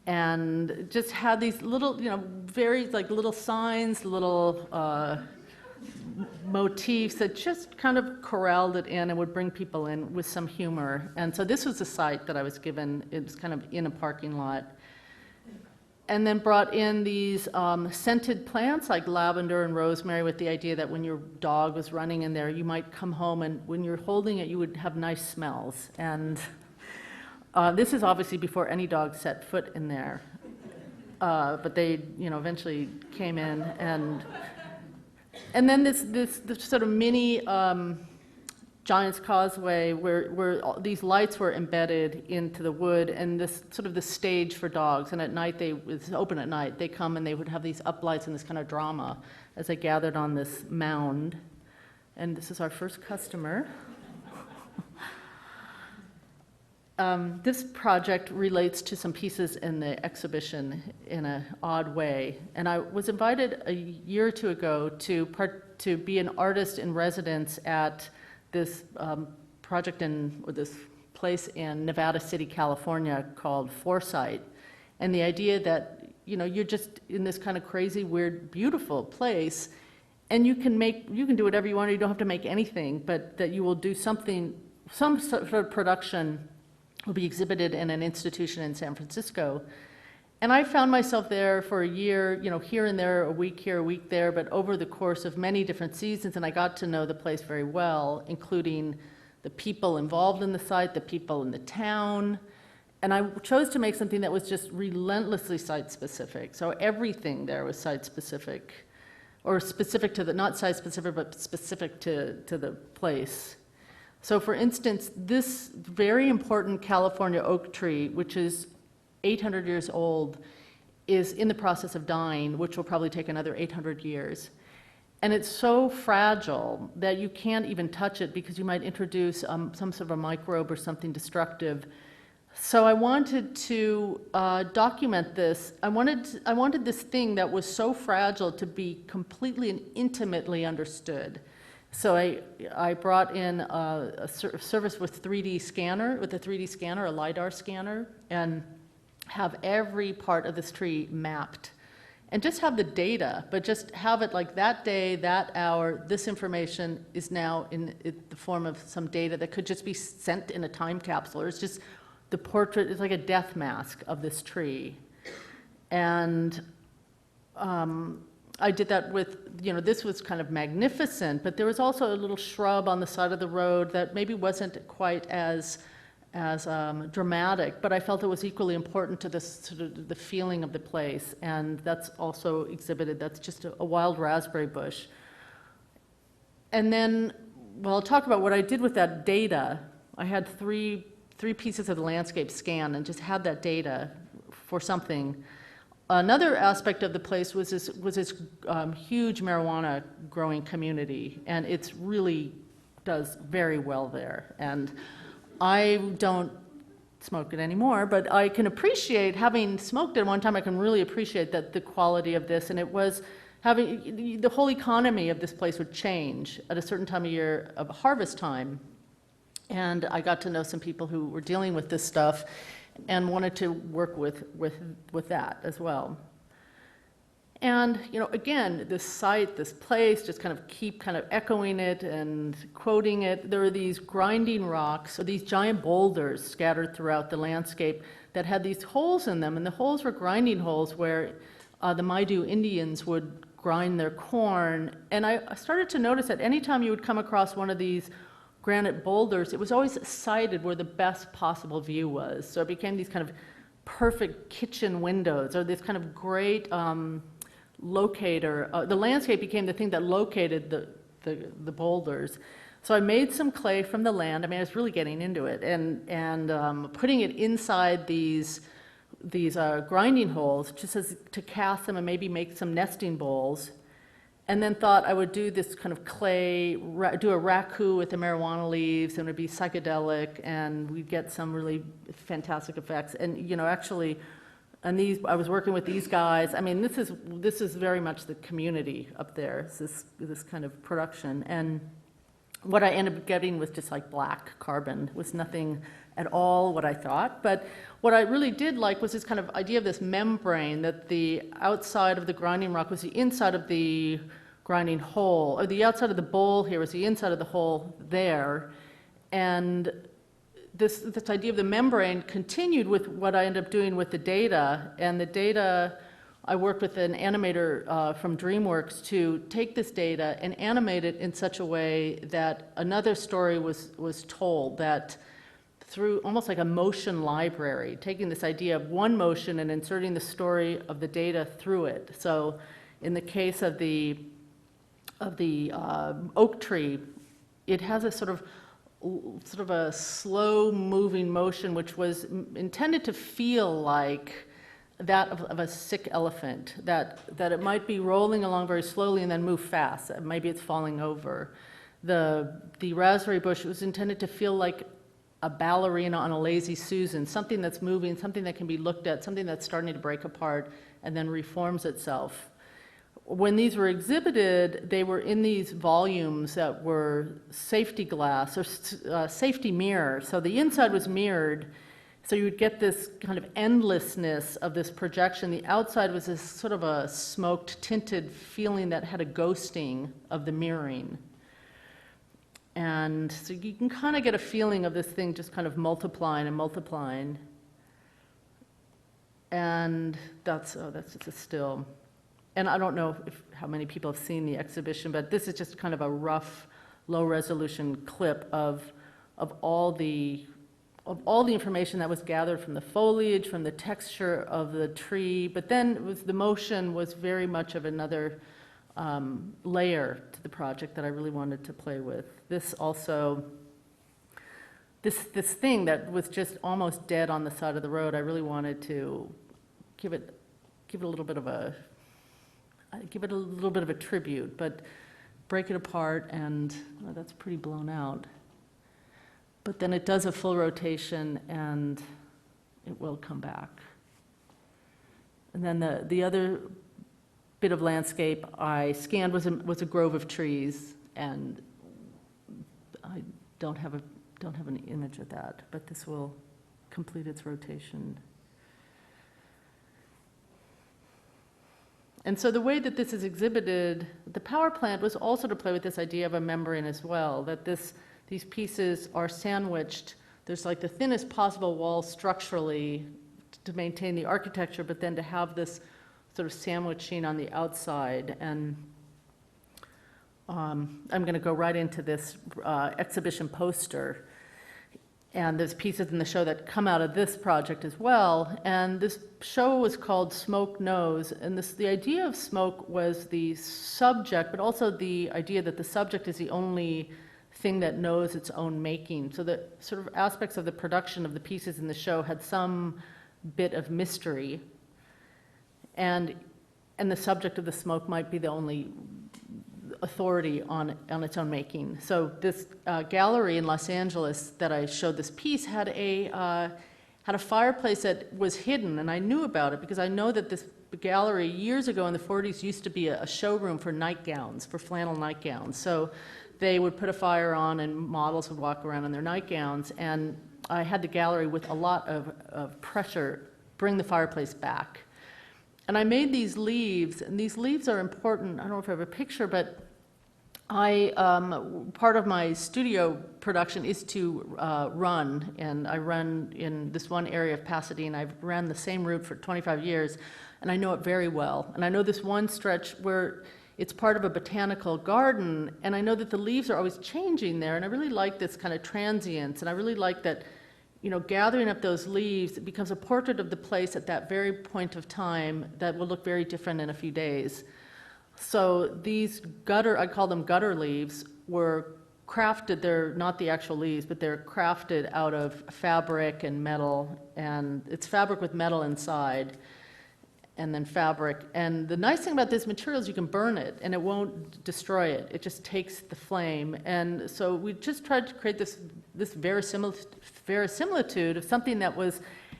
and just had these little, very like little signs, little motifs that just kind of corralled it in and would bring people in with some humor. And so this was a site that I was given. It was kind of in a parking lot. And then brought in these scented plants like lavender and rosemary, with the idea that when your dog was running in there, you might come home, and when you're holding it, you would have nice smells. And this is obviously before any dog set foot in there. But they, eventually came in, and then this sort of mini Giant's Causeway, where these lights were embedded into the wood, and this sort of the stage for dogs. And at night, it's open at night. They come and they would have these uplights and this kind of drama as they gathered on this mound. And this is our first customer. This project relates to some pieces in the exhibition in an odd way. And I was invited a year or two ago to be an artist in residence at this project this place in Nevada City, California called Foresight. And the idea that, you're just in this kind of crazy, weird, beautiful place, and you can do whatever you want, you don't have to make anything, but that you will do something, some sort of production will be exhibited in an institution in San Francisco. And I found myself there for a year, here and there, a week here, a week there, but over the course of many different seasons, and I got to know the place very well, including the people involved in the site, the people in the town. And I chose to make something that was just relentlessly site-specific. So everything there was site-specific, or specific to the, not site-specific, but specific to the place. So for instance, this very important California oak tree, which is 800 years old, is in the process of dying, which will probably take another 800 years. And it's so fragile that you can't even touch it because you might introduce some sort of a microbe or something destructive. So I wanted to document this. I wanted this thing that was so fragile to be completely and intimately understood. So I brought in a service with 3D scanner, with a 3D scanner, a LiDAR scanner, and have every part of this tree mapped. And just have the data, but just have it like that day, that hour, this information is now in the form of some data that could just be sent in a time capsule, or it's just the portrait is like a death mask of this tree. And I did that with, this was kind of magnificent, but there was also a little shrub on the side of the road that maybe wasn't quite as dramatic, but I felt it was equally important to this sort of the feeling of the place. And that's also exhibited. That's just a wild raspberry bush. And then, well, I'll talk about what I did with that data. I had three pieces of the landscape scanned and just had that data for something. Another aspect of the place was this huge marijuana growing community, and it's really does very well there. And I don't smoke it anymore, but I can appreciate, having smoked it one time, I can really appreciate that the quality of this, and it was having, the whole economy of this place would change at a certain time of year of harvest time. And I got to know some people who were dealing with this stuff and wanted to work with that as well. And, again, this site, this place, just kind of keep kind of echoing it and quoting it. There are these grinding rocks, or these giant boulders scattered throughout the landscape that had these holes in them, and the holes were grinding holes where the Maidu Indians would grind their corn. And I started to notice that anytime you would come across one of these granite boulders, it was always sited where the best possible view was. So it became these kind of perfect kitchen windows, or this kind of great locator. The landscape became the thing that located the boulders. So I made some clay from the land. I mean, I was really getting into it, and putting it inside these grinding holes, just as to cast them and maybe make some nesting bowls. And then thought I would do this kind of clay, do a raku with the marijuana leaves, and it would be psychedelic, and we'd get some really fantastic effects. And actually, and I was working with these guys. I mean, this is very much the community up there. This kind of production, and what I ended up getting was just like black carbon. It was nothing at all what I thought. But what I really did like was this kind of idea of this membrane, that the outside of the grinding rock was the inside of the grinding hole, or the outside of the bowl here was the inside of the hole there. And this idea of the membrane continued with what I ended up doing with the data. And the data, I worked with an animator from DreamWorks to take this data and animate it in such a way that another story was told, that through almost like a motion library, taking this idea of one motion and inserting the story of the data through it. So in the case of the oak tree, it has a sort of a slow moving motion, which was intended to feel like that of a sick elephant, that it might be rolling along very slowly and then move fast. Maybe it's falling over. The raspberry bush was intended to feel like a ballerina on a lazy Susan, something that's moving, something that can be looked at, something that's starting to break apart and then reforms itself. When these were exhibited, they were in these volumes that were safety glass or safety mirror. So the inside was mirrored, so you would get this kind of endlessness of this projection. The outside was this sort of a smoked, tinted feeling that had a ghosting of the mirroring. And so you can kind of get a feeling of this thing just kind of multiplying and multiplying. And that's just a still. And I don't know how many people have seen the exhibition, but this is just kind of a rough, low-resolution clip of of all the information that was gathered from the foliage, from the texture of the tree, but then the motion was very much of another layer to the project that I really wanted to play with. This also, this thing that was just almost dead on the side of the road, I really wanted to give it a little bit of a tribute, but break it apart, and that's pretty blown out. But then it does a full rotation and it will come back. And then the other bit of landscape I scanned was a grove of trees, and I don't have an image of that, but this will complete its rotation. And so the way that this is exhibited, the power plant was also to play with this idea of a membrane as well, that these pieces are sandwiched. There's like the thinnest possible wall structurally to maintain the architecture, but then to have this sort of sandwiching on the outside. And I'm going to go right into this exhibition poster. And there's pieces in the show that come out of this project as well. And this show was called Smoke Knows. And the idea of smoke was the subject, but also the idea that the subject is the only thing that knows its own making. So the sort of aspects of the production of the pieces in the show had some bit of mystery. And the subject of the smoke might be the only authority on its own making. So this gallery in Los Angeles that I showed this piece had a fireplace that was hidden, and I knew about it because I know that this gallery years ago in the 40s used to be a showroom for nightgowns, for flannel nightgowns. So they would put a fire on and models would walk around in their nightgowns, and I had the gallery with a lot of pressure bring the fireplace back. And I made these leaves, and these leaves are important. I don't know if I have a picture, but part of my studio production is to run, and I run in this one area of Pasadena. I've ran the same route for 25 years, and I know it very well. And I know this one stretch where it's part of a botanical garden, and I know that the leaves are always changing there, and I really like this kind of transience, and I really like that, you know, gathering up those leaves, it becomes a portrait of the place at that very point of time that will look very different in a few days. So these I call them gutter leaves, were crafted, they're not the actual leaves, but they're crafted out of fabric and metal, and it's fabric with metal inside, and then fabric. And the nice thing about this material is you can burn it, and it won't destroy it. It just takes the flame. And so we just tried to create this verisimilitude of something that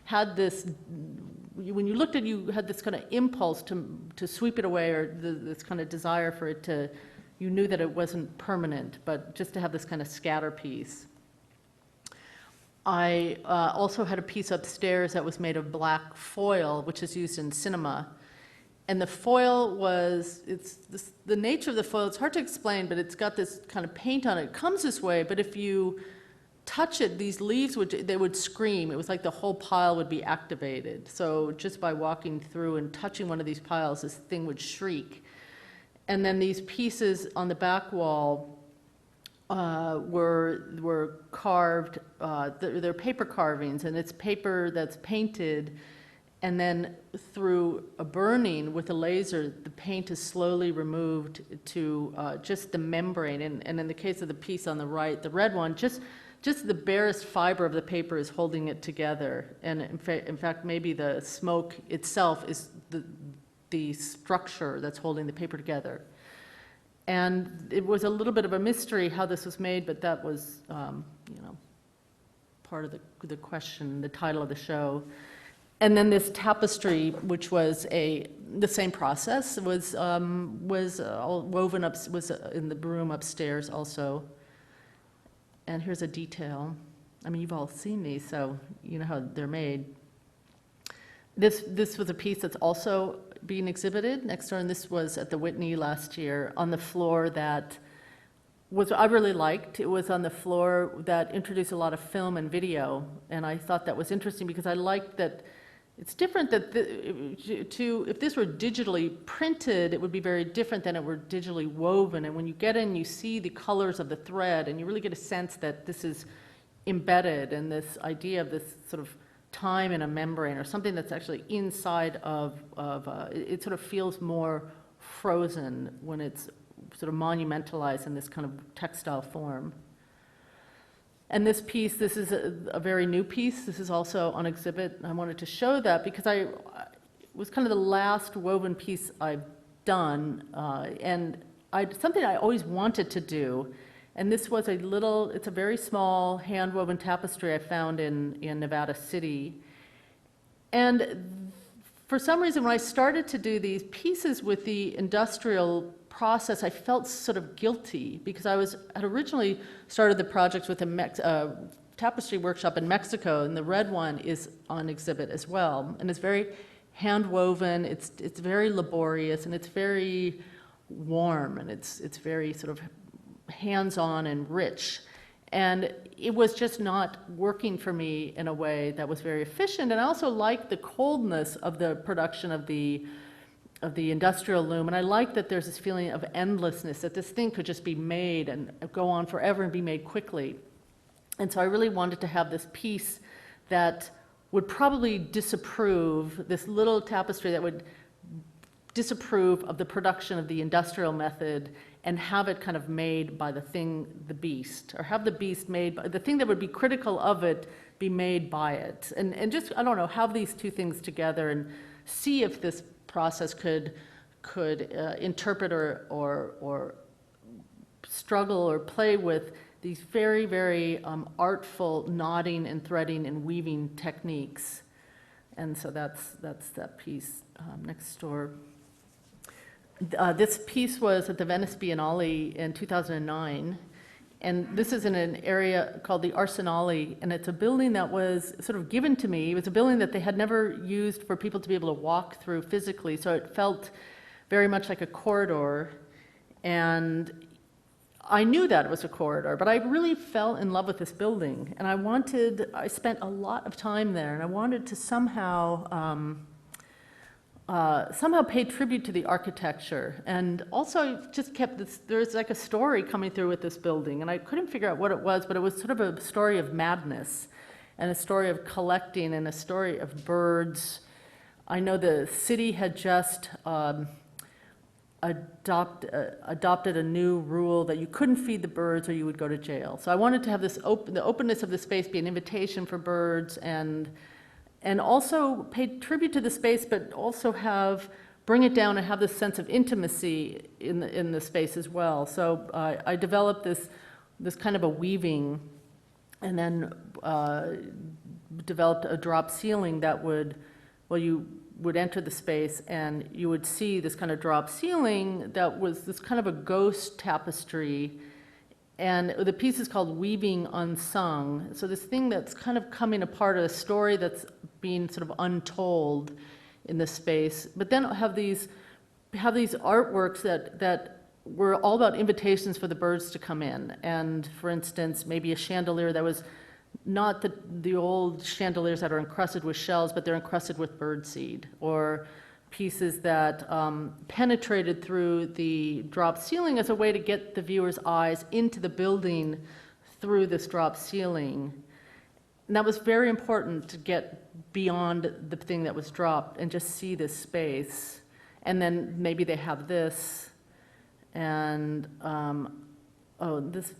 had this, when you looked at it, you had this kind of impulse to sweep it away, or this kind of desire for it to, you knew that it wasn't permanent, but just to have this kind of scatter piece. I also had a piece upstairs that was made of black foil, which is used in cinema. And the foil the nature of the foil, it's hard to explain, but it's got this kind of paint on it. It comes this way, but if you touch it, these leaves they would scream. It was like the whole pile would be activated. So just by walking through and touching one of these piles, this thing would shriek. And then these pieces on the back wall were carved, they're paper carvings, and it's paper that's painted, and then through a burning with a laser, the paint is slowly removed to just the membrane. And in the case of the piece on the right, the red one, just the barest fiber of the paper is holding it together. And in fact, maybe the smoke itself is the structure that's holding the paper together. And it was a little bit of a mystery how this was made, but that was, part of the question, the title of the show. And then this tapestry, which was the same process, was all woven up, was in the room upstairs also. And here's a detail. I mean, you've all seen these, so you know how they're made. This was a piece that's also being exhibited next door, and this was at the Whitney last year on the floor that I really liked. It was on the floor that introduced a lot of film and video, and I thought that was interesting because I liked that it's different that if this were digitally printed, it would be very different than it were digitally woven. And when you get in, you see the colors of the thread, and you really get a sense that this is, embedded in this idea of this sort of time in a membrane, or something that's actually inside of it sort of feels more frozen when it's sort of monumentalized in this kind of textile form. And this piece, this is a very new piece. This is also on exhibit. I wanted to show that because it was kind of the last woven piece I've done, and something I always wanted to do. And this was it's a very small hand-woven tapestry I found in Nevada City. And for some reason, when I started to do these pieces with the industrial process, I felt sort of guilty because I had originally started the project with a tapestry workshop in Mexico, and the red one is on exhibit as well. And it's very hand-woven, it's very laborious, and it's very warm, and it's very sort of hands-on and rich. And it was just not working for me in a way that was very efficient. And I also liked the coldness of the production of the industrial loom. And I like that there's this feeling of endlessness, that this thing could just be made and go on forever and be made quickly. And so I really wanted to have this piece that would probably disapprove, this little tapestry that would disapprove of the production of the industrial method and have it kind of made by the beast, or have the beast made by the thing that would be critical of it be made by it. And just, I don't know, have these two things together and see if this process could interpret or struggle or play with these very, very artful knotting and threading and weaving techniques. And so that's that piece next door. This piece was at the Venice Biennale in 2009, and this is in an area called the Arsenale, and it's a building that was sort of given to me. It was a building that they had never used for people to be able to walk through physically, so it felt very much like a corridor, and I knew that it was a corridor, but I really fell in love with this building, and I spent a lot of time there, and I wanted to somehow pay tribute to the architecture, and also just kept this, there's like a story coming through with this building, and I couldn't figure out what it was, but it was sort of a story of madness, and a story of collecting, and a story of birds. I know the city had just adopted a new rule that you couldn't feed the birds or you would go to jail. So I wanted to have this the openness of the space be an invitation for birds, and also pay tribute to the space, but also bring it down and have this sense of intimacy in the space as well. So I developed this kind of a weaving, and then developed a drop ceiling that you would enter the space and you would see this kind of drop ceiling that was this kind of a ghost tapestry. And the piece is called Weaving Unsung. So this thing that's kind of coming apart, a story that's being sort of untold in the space. But then have these artworks that were all about invitations for the birds to come in. And for instance, maybe a chandelier that was not the old chandeliers that are encrusted with shells, but they're encrusted with birdseed. Or pieces that penetrated through the drop ceiling as a way to get the viewer's eyes into the building through this drop ceiling. And that was very important to get beyond the thing that was dropped and just see this space. And then maybe they have this, and this.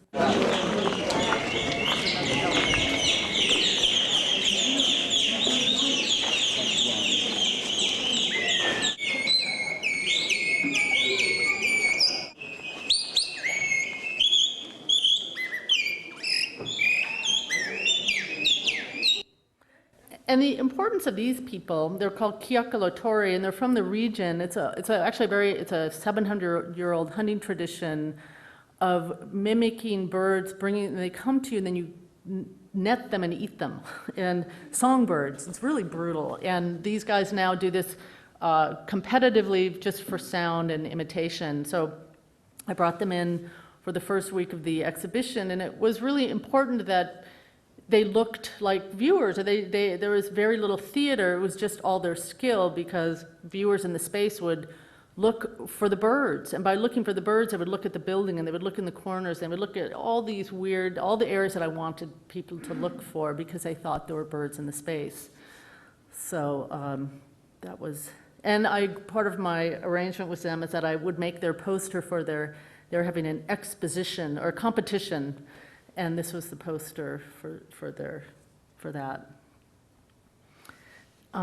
And the importance of these people, they're called Chiacchiolatori, and they're from the region. It's a 700-year-old hunting tradition of mimicking birds, they come to you, and then you net them and eat them. And songbirds, it's really brutal. And these guys now do this competitively just for sound and imitation. So I brought them in for the first week of the exhibition, and it was really important that they looked like viewers, or there was very little theater. It was just all their skill, because viewers in the space would look for the birds. And by looking for the birds, they would look at the building, and they would look in the corners, and they would look at all these weird, all the areas that I wanted people to look for because they thought there were birds in the space. So that was, and part of my arrangement with them is that I would make their poster for they're having an exposition or competition, and this was the poster for that.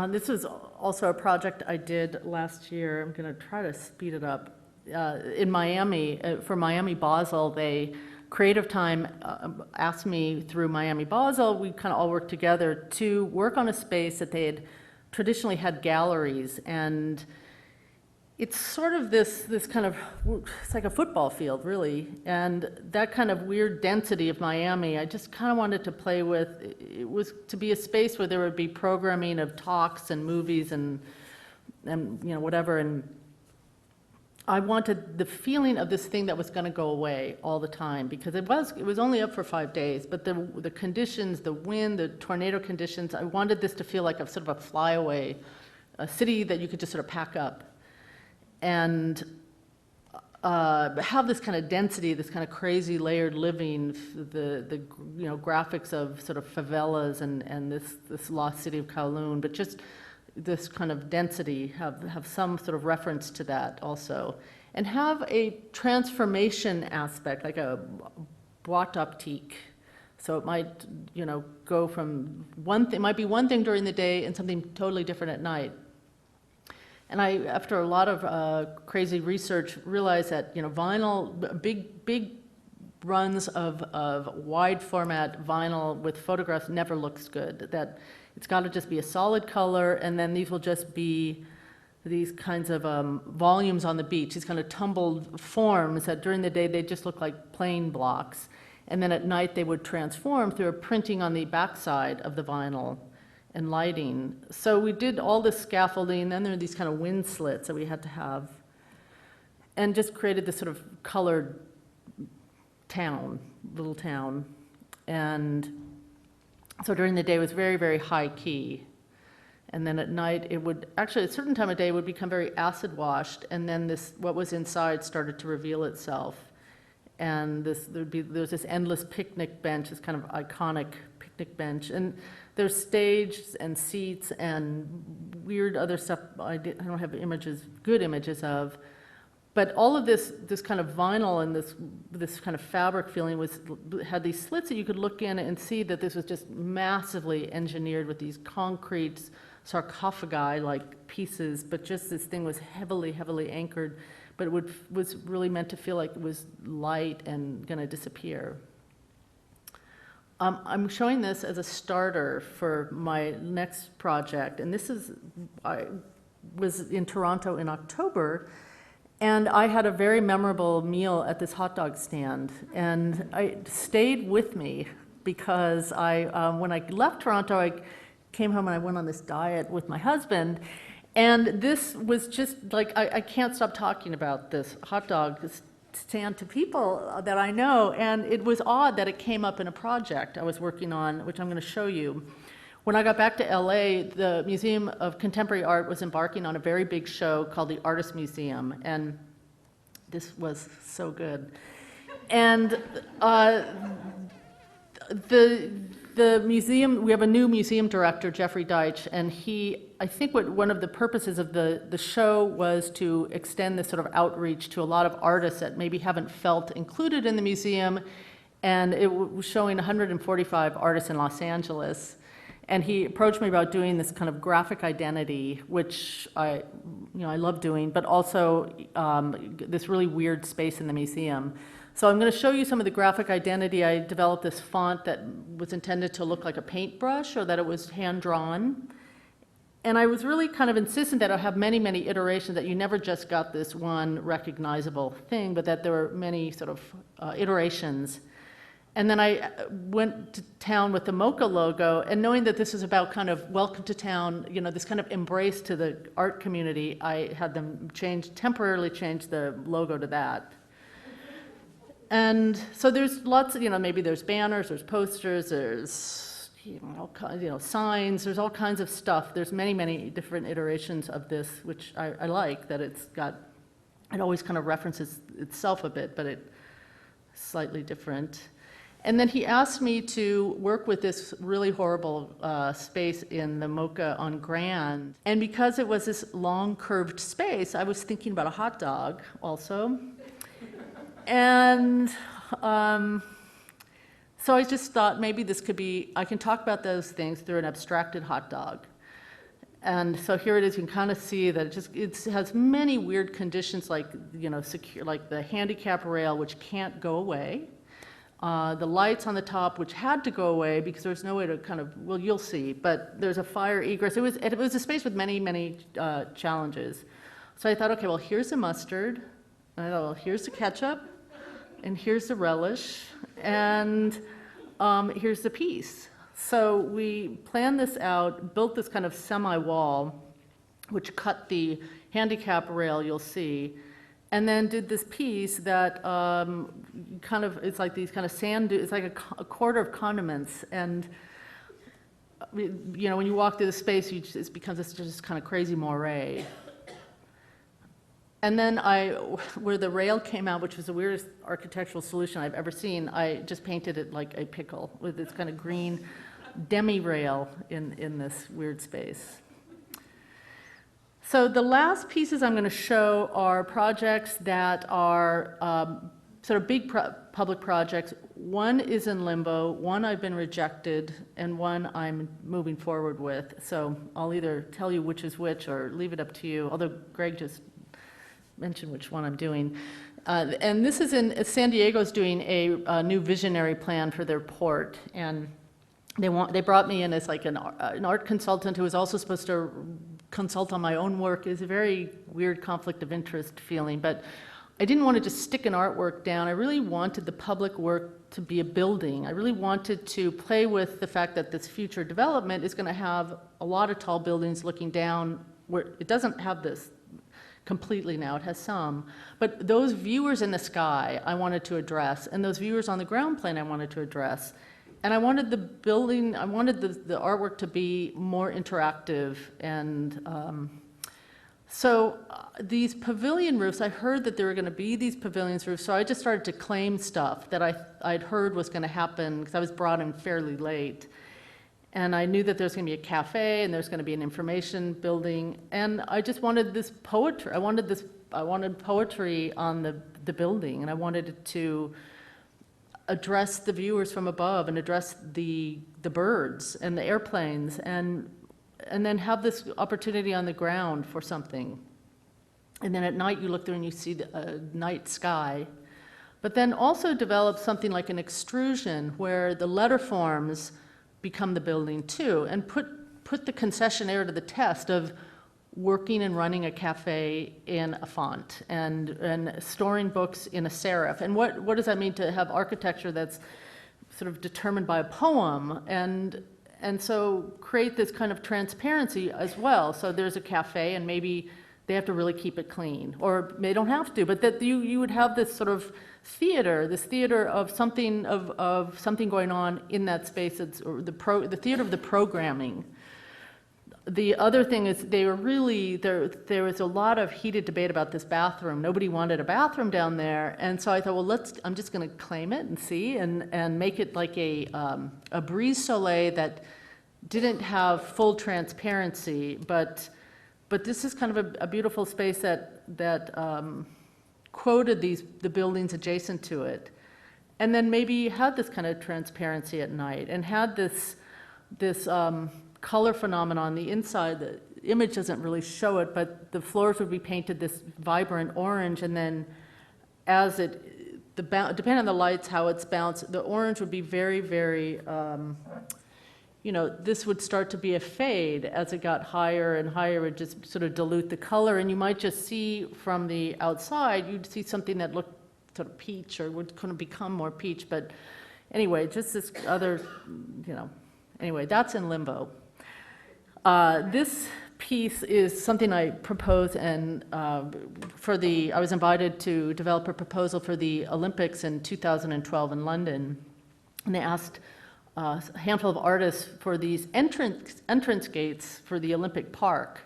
This was also a project I did last year. I'm going to try to speed it up. In Miami, for Miami Basel, Creative Time asked me through Miami Basel, we kind of all worked together to work on a space that they had traditionally had galleries, and it's sort of this kind of, it's like a football field, really, and that kind of weird density of Miami, I just kind of wanted to play with. It was to be a space where there would be programming of talks and movies and whatever, and I wanted the feeling of this thing that was going to go away all the time, because it was only up for 5 days, but the conditions, the wind, the tornado conditions, I wanted this to feel like a sort of a flyaway, a city that you could just sort of pack up and have this kind of density, this kind of crazy layered living, the graphics of sort of favelas and this lost city of Kowloon, but just this kind of density, have some sort of reference to that also, and have a transformation aspect, like a boîte optique. So it might, go from it might be one thing during the day and something totally different at night. And I, after a lot of crazy research, realized that vinyl, big runs of wide format vinyl with photographs never looks good. That it's got to just be a solid color, and then these will just be these kinds of volumes on the beach, these kind of tumbled forms that during the day they just look like plain blocks, and then at night they would transform through a printing on the backside of the vinyl and lighting. So we did all this scaffolding, then there are these kind of wind slits that we had to have, and just created this sort of colored little town. And so during the day it was very, very high key. And then at night it would, actually at a certain time of day it would become very acid washed, and then what was inside started to reveal itself. And there's this endless picnic bench, this kind of iconic picnic bench. And there's stages and seats and weird other stuff I don't have good images of. But all of this kind of vinyl and this kind of fabric feeling had these slits that you could look in and see that this was just massively engineered with these concrete sarcophagi-like pieces, but just this thing was heavily, heavily anchored, but it was really meant to feel like it was light and going to disappear. I'm showing this as a starter for my next project, and I was in Toronto in October, and I had a very memorable meal at this hot dog stand, and it stayed with me because when I left Toronto, I came home and I went on this diet with my husband, and this was just like, I can't stop talking about this hot dog stand to people that I know, and it was odd that it came up in a project I was working on, which I'm going to show you. When I got back to LA, the Museum of Contemporary Art was embarking on a very big show called the Artist Museum, and this was so good. And the museum, we have a new museum director, Jeffrey Deitch, and I think one of the purposes of the show was to extend this sort of outreach to a lot of artists that maybe haven't felt included in the museum, and it was showing 145 artists in Los Angeles. And he approached me about doing this kind of graphic identity, which I love doing, but also this really weird space in the museum. So I'm going to show you some of the graphic identity. I developed this font that was intended to look like a paintbrush, or that it was hand-drawn. And I was really kind of insistent that I'll have many, many iterations, that you never just got this one recognizable thing, but that there were many sort of iterations. And then I went to town with the MoCA logo, and knowing that this is about kind of welcome to town, this kind of embrace to the art community, I had them temporarily change the logo to that. And so there's lots of, maybe there's banners, there's posters, there's, signs, there's all kinds of stuff. There's many, many different iterations of this, which I like, that it's got It always kind of references itself a bit, but it's slightly different. And then he asked me to work with this really horrible space in the Mocha on Grand. And because it was this long curved space, I was thinking about a hot dog also. And so I just thought maybe this could be, I can talk about those things through an abstracted hot dog. And so here it is, you can kind of see that it has many weird conditions like, secure, like the handicap rail, which can't go away. The lights on the top, which had to go away because there's no way to kind of, well, you'll see, but there's a fire egress. It was a space with many, many challenges. So I thought, okay, well, here's the mustard. And I thought, well, here's the ketchup, and here's the relish, and here's the piece. So we planned this out, built this kind of semi-wall, which cut the handicap rail, you'll see, and then did this piece that kind of, it's like these kind of sand, it's like a quarter of condiments. And, when you walk through the space, it becomes this just kind of crazy moire. And then where the rail came out, which was the weirdest architectural solution I've ever seen, I just painted it like a pickle with this kind of green demi-rail in this weird space. So the last pieces I'm going to show are projects that are sort of big public projects. One is in limbo, one I've been rejected, and one I'm moving forward with. So I'll either tell you which is which or leave it up to you, although Greg just mentioned which one I'm doing. And this is in San Diego's doing a new visionary plan for their port, and they brought me in as like an art consultant who was also supposed to consult on my own work. It's a very weird conflict of interest feeling, but I didn't want to just stick an artwork down. I really wanted the public work to be a building. I really wanted to play with the fact that this future development is going to have a lot of tall buildings looking down, where it doesn't have this completely now, it has some, but those viewers in the sky I wanted to address, and those viewers on the ground plane I wanted to address. And I wanted the building, I wanted the artwork to be more interactive. And so these pavilion roofs, I heard that there were going to be these pavilion roofs, so I just started to claim stuff that I'd heard was going to happen, because I was brought in fairly late. And I knew that there's going to be a cafe, and there's going to be an information building, and I just wanted this poetry. I wanted poetry on the building, and I wanted it to address the viewers from above and address the birds and the airplanes, and then have this opportunity on the ground for something. And then at night you look through and you see the night sky. But then also develop something like an extrusion where the letter forms become the building too, and put the concessionaire to the test of working and running a cafe in a font, and storing books in a serif. And what does that mean to have architecture that's sort of determined by a poem, and so create this kind of transparency as well. So there's a cafe, and maybe they have to really keep it clean, or they don't have to, but that you would have this sort of theater, of something going on in that space. It's or the theater of the programming. The other thing is there was a lot of heated debate about this bathroom. Nobody wanted a bathroom down there, and so I thought, well, I'm just going to claim it and see, and make it like a brise soleil that didn't have full transparency, but this is kind of a beautiful space that quoted the buildings adjacent to it, and then maybe had this kind of transparency at night, and had this color phenomenon on the inside. The image doesn't really show it, but the floors would be painted this vibrant orange, and then depending on the lights, how it's bounced, the orange would be very, very, this would start to be a fade as it got higher and higher. It would just sort of dilute the color, and you might just see from the outside, you'd see something that looked sort of peach, or would kind of become more peach. But anyway, just this other, anyway, that's in limbo. This piece is something I proposed, and I was invited to develop a proposal for the Olympics in 2012 in London, and they asked a handful of artists for these entrance gates for the Olympic Park.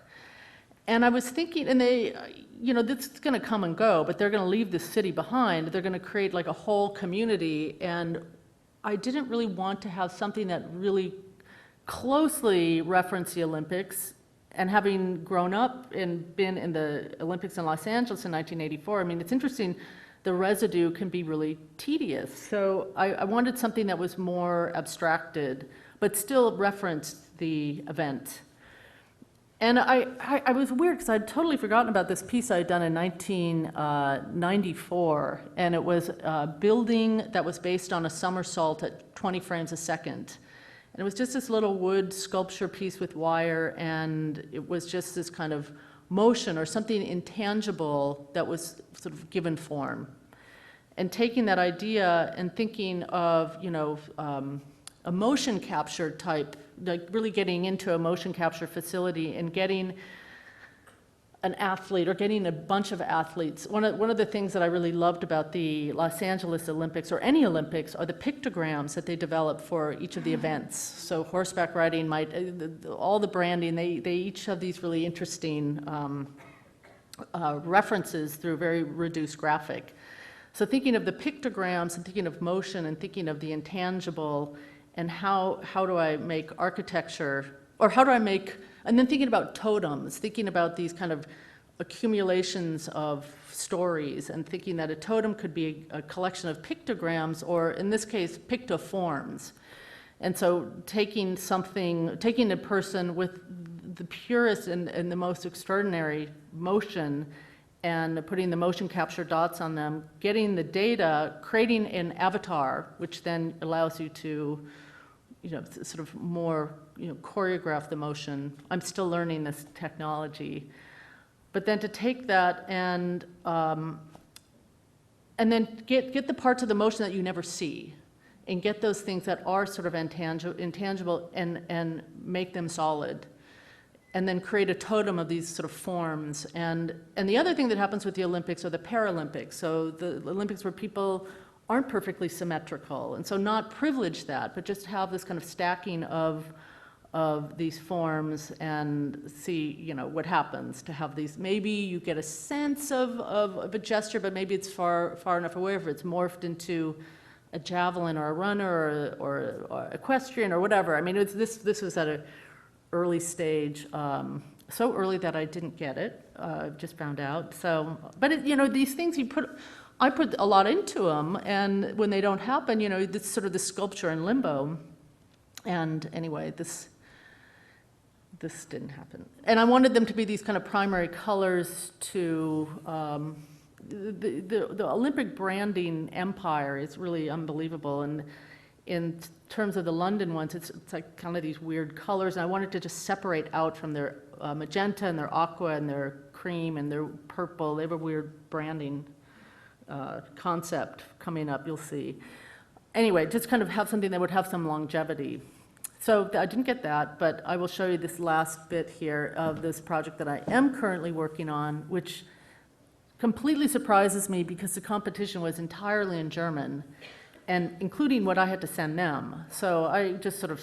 And I was thinking, and they, this is going to come and go, but they're going to leave this city behind. They're going to create like a whole community. And I didn't really want to have something that really closely referenced the Olympics. And having grown up and been in the Olympics in Los Angeles in 1984, I mean, it's interesting, the residue can be really tedious. So I wanted something that was more abstracted, but still referenced the event. And I was weird because I'd totally forgotten about this piece I'd done in 1994, and it was a building that was based on a somersault at 20 frames a second. And it was just this little wood sculpture piece with wire, and it was just this kind of motion or something intangible that was sort of given form. And taking that idea and thinking of, a motion capture type, like really getting into a motion capture facility and getting an athlete or getting a bunch of athletes. One of the things that I really loved about the Los Angeles Olympics or any Olympics are the pictograms that they develop for each of the events. So horseback riding all the branding, they each have these really interesting references through very reduced graphic. So thinking of the pictograms and thinking of motion and thinking of the intangible and how do I make architecture, or how do I make, and then thinking about totems, thinking about these kind of accumulations of stories and thinking that a totem could be a collection of pictograms or in this case, pictoforms. And so taking a person with the purest and the most extraordinary motion and putting the motion capture dots on them, getting the data, creating an avatar, which then allows you to, sort of more, choreograph the motion. I'm still learning this technology. But then to take that and then get the parts of the motion that you never see and get those things that are sort of intangible and make them solid. And then create a totem of these sort of forms. And the other thing that happens with the Olympics are the Paralympics. So the Olympics where people aren't perfectly symmetrical. And so not privilege that, but just have this kind of stacking of these forms and see, what happens to have these. Maybe you get a sense of a gesture, but maybe it's far enough away if it's morphed into a javelin or a runner or equestrian or whatever. I mean, this was at a early stage, so early that I didn't get it, just found out. So, but these things I put a lot into them, and when they don't happen, this sort of the sculpture in limbo. And anyway, this didn't happen. And I wanted them to be these kind of primary colors to, the Olympic branding empire is really unbelievable. And in terms of the London ones, it's like kind of these weird colors, and I wanted to just separate out from their magenta and their aqua and their cream and their purple. They have a weird branding concept coming up, you'll see. Anyway, just kind of have something that would have some longevity. So I didn't get that, but I will show you this last bit here of this project that I am currently working on, which completely surprises me because the competition was entirely in German, and including what I had to send them. So I just sort of,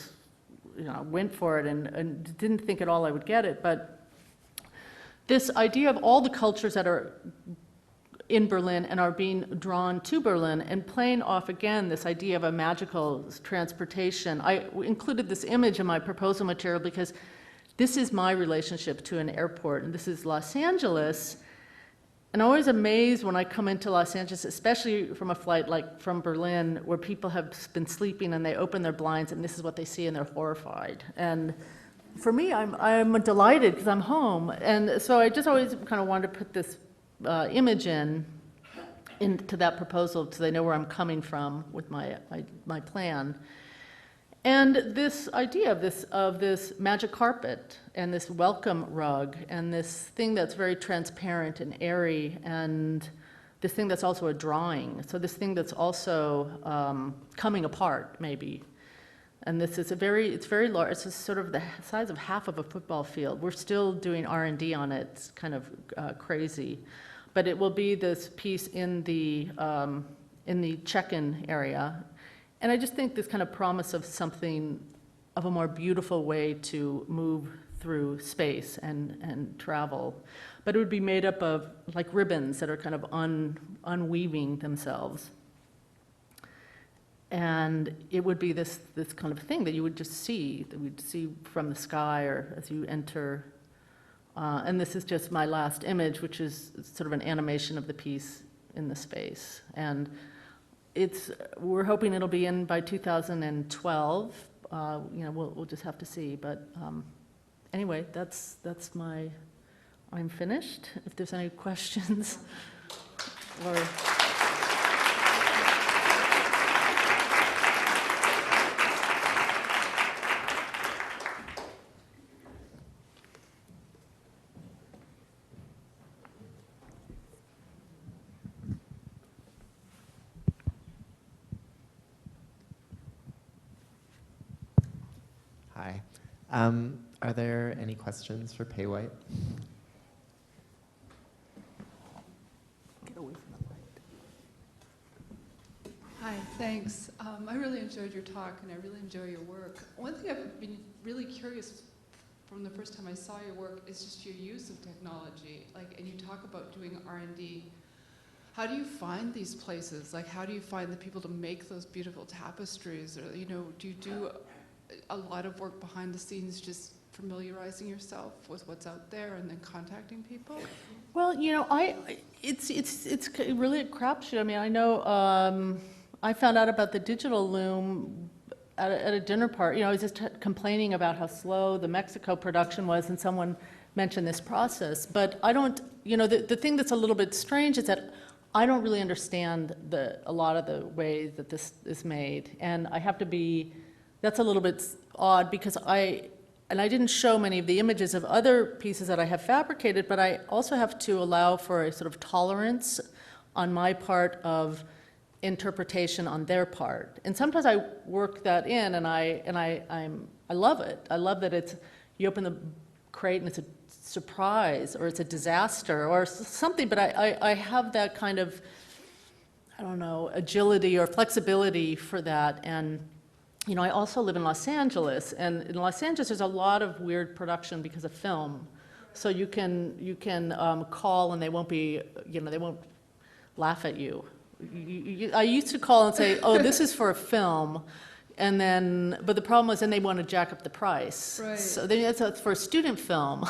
went for it and didn't think at all I would get it. But this idea of all the cultures that are in Berlin and are being drawn to Berlin and playing off again this idea of a magical transportation. I included this image in my proposal material because this is my relationship to an airport, and this is Los Angeles. And I'm always amazed when I come into Los Angeles, especially from a flight like from Berlin, where people have been sleeping and they open their blinds and this is what they see and they're horrified. And for me, I'm delighted because I'm home. And so I just always kind of wanted to put this image into that proposal so they know where I'm coming from with my plan. And this idea of this magic carpet and this welcome rug and this thing that's very transparent and airy and this thing that's also a drawing. So this thing that's also coming apart, maybe. And this is it's very large. It's sort of the size of half of a football field. We're still doing R&D on it. It's kind of crazy. But it will be this piece in the check-in area. And I just think this kind of promise of something, of a more beautiful way to move through space and travel. But it would be made up of like ribbons that are kind of unweaving themselves. And it would be this kind of thing that you would just see, that we'd see from the sky or as you enter. And this is just my last image, which is sort of an animation of the piece in the space. And we're hoping it'll be in by 2012. We'll just have to see. But anyway, I'm finished. If there's any questions or. Hi. Are there any questions for Pae White? Get away from the light. Hi, thanks. I really enjoyed your talk and I really enjoy your work. One thing I've been really curious from the first time I saw your work is just your use of technology. And you talk about doing R&D. How do you find these places? How do you find the people to make those beautiful tapestries? Or, do you do a lot of work behind the scenes, just familiarizing yourself with what's out there and then contacting people? Well, it's really a crapshoot. I mean, I know I found out about the digital loom at a dinner party. I was just complaining about how slow the Mexico production was, and someone mentioned this process. But I don't, the thing that's a little bit strange is that I don't really understand a lot of the way that this is made, and I have to be. That's a little bit odd because I didn't show many of the images of other pieces that I have fabricated, but I also have to allow for a sort of tolerance on my part of interpretation on their part. And sometimes I work that in, and I love it. I love that you open the crate and it's a surprise or it's a disaster or something, but I have that kind of, I don't know, agility or flexibility for that. And I also live in Los Angeles, and in Los Angeles there's a lot of weird production because of film. So you can call and they won't be, they won't laugh at you. I used to call and say, oh, this is for a film, but the problem was then they want to jack up the price. Right. So that's for a student film,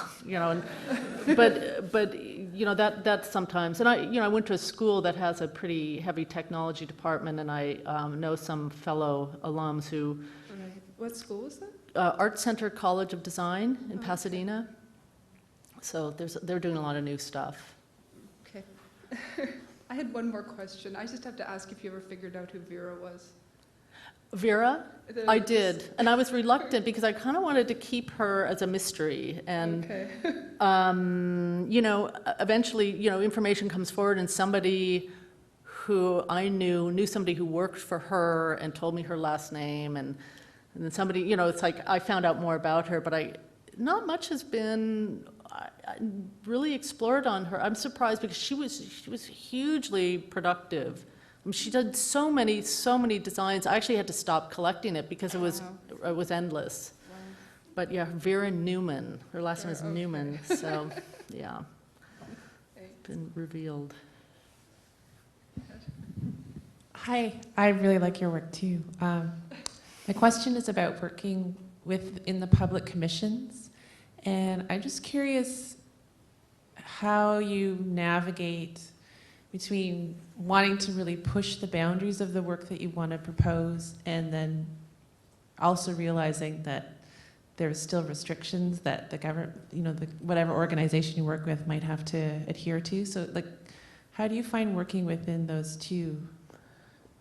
but that sometimes, and I went to a school that has a pretty heavy technology department, and I know some fellow alums who. Right. What school was that? Art Center College of Design in Pasadena. So they're doing a lot of new stuff. Okay. I had one more question. I just have to ask if you ever figured out who Vera was. Vera? I did, and I was reluctant because I kind of wanted to keep her as a mystery. And, okay. Eventually, information comes forward, and somebody who I knew somebody who worked for her and told me her last name, and then somebody, it's like I found out more about her, but not much has been really explored on her. I'm surprised because she was hugely productive. She did so many designs. I actually had to stop collecting it because it was endless. Wow. But yeah, Vera Newman. Her last name is Okay. Newman. So yeah, Thanks. been revealed. Hi, I really like your work too. My question is about working in the public commissions, and I'm just curious how you navigate between wanting to really push the boundaries of the work that you want to propose and then also realizing that there's still restrictions that the government, whatever organization you work with might have to adhere to. So how do you find working within those two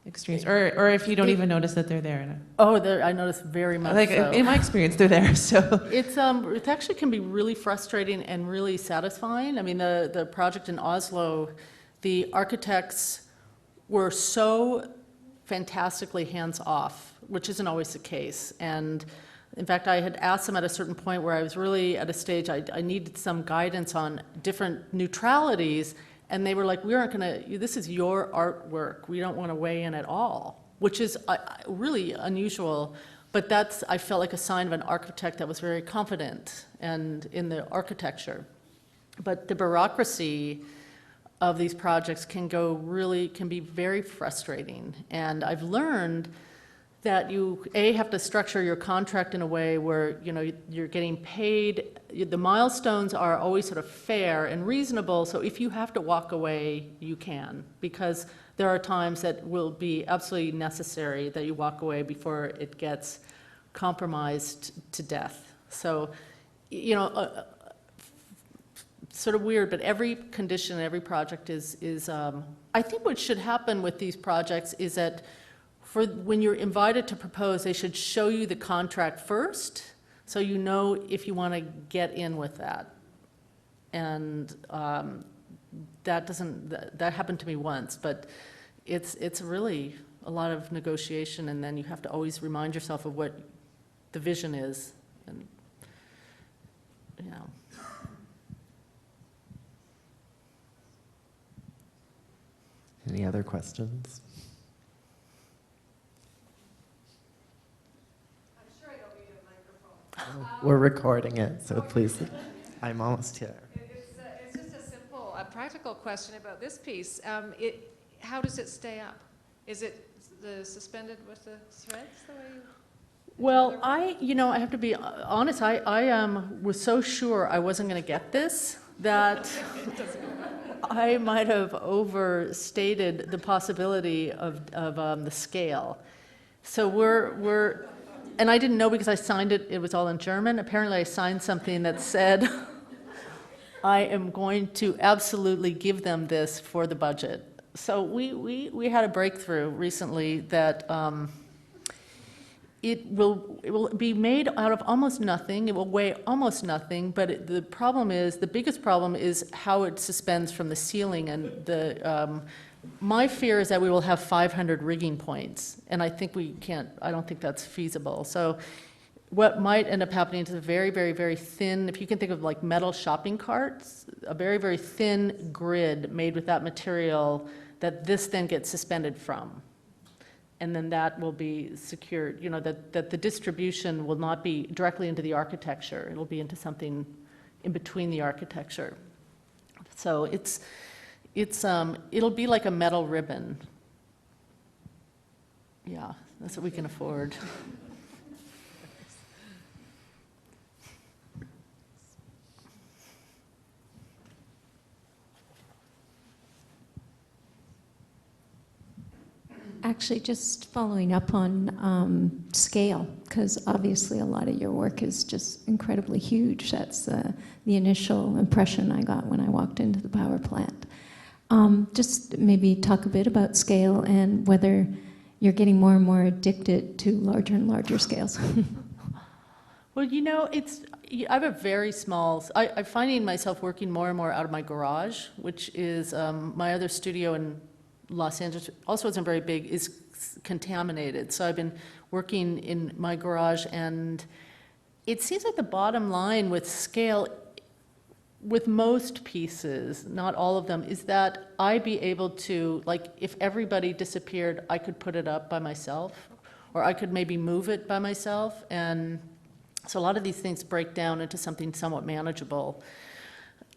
extremes? Or if you don't even notice that they're there? Oh, I noticed very much so. In my experience, they're there, so. It actually can be really frustrating and really satisfying. I mean, the project in Oslo, the architects were so fantastically hands-off, which isn't always the case. And in fact, I had asked them at a certain point where I was really at a stage I needed some guidance on different neutralities, and they were like, we aren't going to, this is your artwork. We don't want to weigh in at all, which is really unusual. But that's, I felt like a sign of an architect that was very confident and in the architecture. But the bureaucracy of these projects can be very frustrating. And I've learned that you, have to structure your contract in a way where, you're getting paid, the milestones are always sort of fair and reasonable, so if you have to walk away, you can, because there are times that will be absolutely necessary that you walk away before it gets compromised to death. So, sort of weird, but every condition, every project is I think what should happen with these projects is that when you're invited to propose, they should show you the contract first, so you know if you want to get in with that. And that happened to me once, but it's really a lot of negotiation, and then you have to always remind yourself of what the vision is, and Any other questions? We're recording it, so please. I'm almost here. It's just a simple, practical question about this piece. How does it stay up? Is it suspended with the threads the way you? Well, I have to be honest, I was so sure I wasn't going to get this that I might have overstated the possibility of the scale. So we're and I didn't know because I signed it was all in German. Apparently I signed something that said I am going to absolutely give them this for the budget. So we had a breakthrough recently that it will be made out of almost nothing. It will weigh almost nothing, but the biggest problem is how it suspends from the ceiling. And my fear is that we will have 500 rigging points, and I don't think that's feasible. So what might end up happening is a very, very, very thin, if you can think of like metal shopping carts, a very, very thin grid made with that material that this then gets suspended from. And then that will be secured, that the distribution will not be directly into the architecture. It'll be into something in between the architecture. So it'll be like a metal ribbon. Yeah, that's what we can afford. Actually, just following up on scale, because obviously a lot of your work is just incredibly huge. That's the initial impression I got when I walked into the power plant. Just maybe talk a bit about scale and whether you're getting more and more addicted to larger and larger scales. Well, I have a very small, I'm finding myself working more and more out of my garage, which is my other studio in Los Angeles, also isn't very big, is contaminated. So I've been working in my garage, and it seems like the bottom line with scale, with most pieces, not all of them, is that I'd be able to, like, if everybody disappeared, I could put it up by myself, or I could maybe move it by myself. And so a lot of these things break down into something somewhat manageable.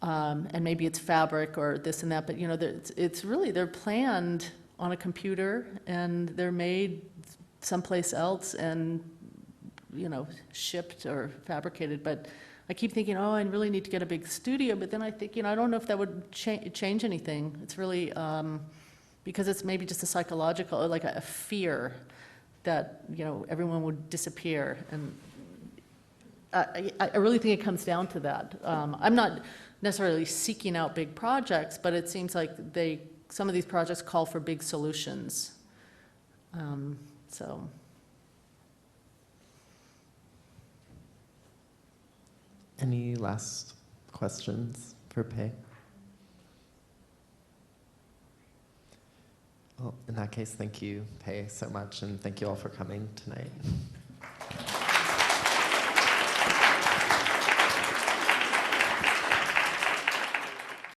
And maybe it's fabric or this and that, but it's really, they're planned on a computer and they're made someplace else and, shipped or fabricated. But I keep thinking, I really need to get a big studio, but then I think, I don't know if that would change anything. It's really, because it's maybe just a psychological, like a fear that, everyone would disappear. And I really think it comes down to that. I'm not necessarily seeking out big projects, but it seems like some of these projects call for big solutions. So. Any last questions for Pae? Well, in that case, thank you, Pae, so much, and thank you all for coming tonight.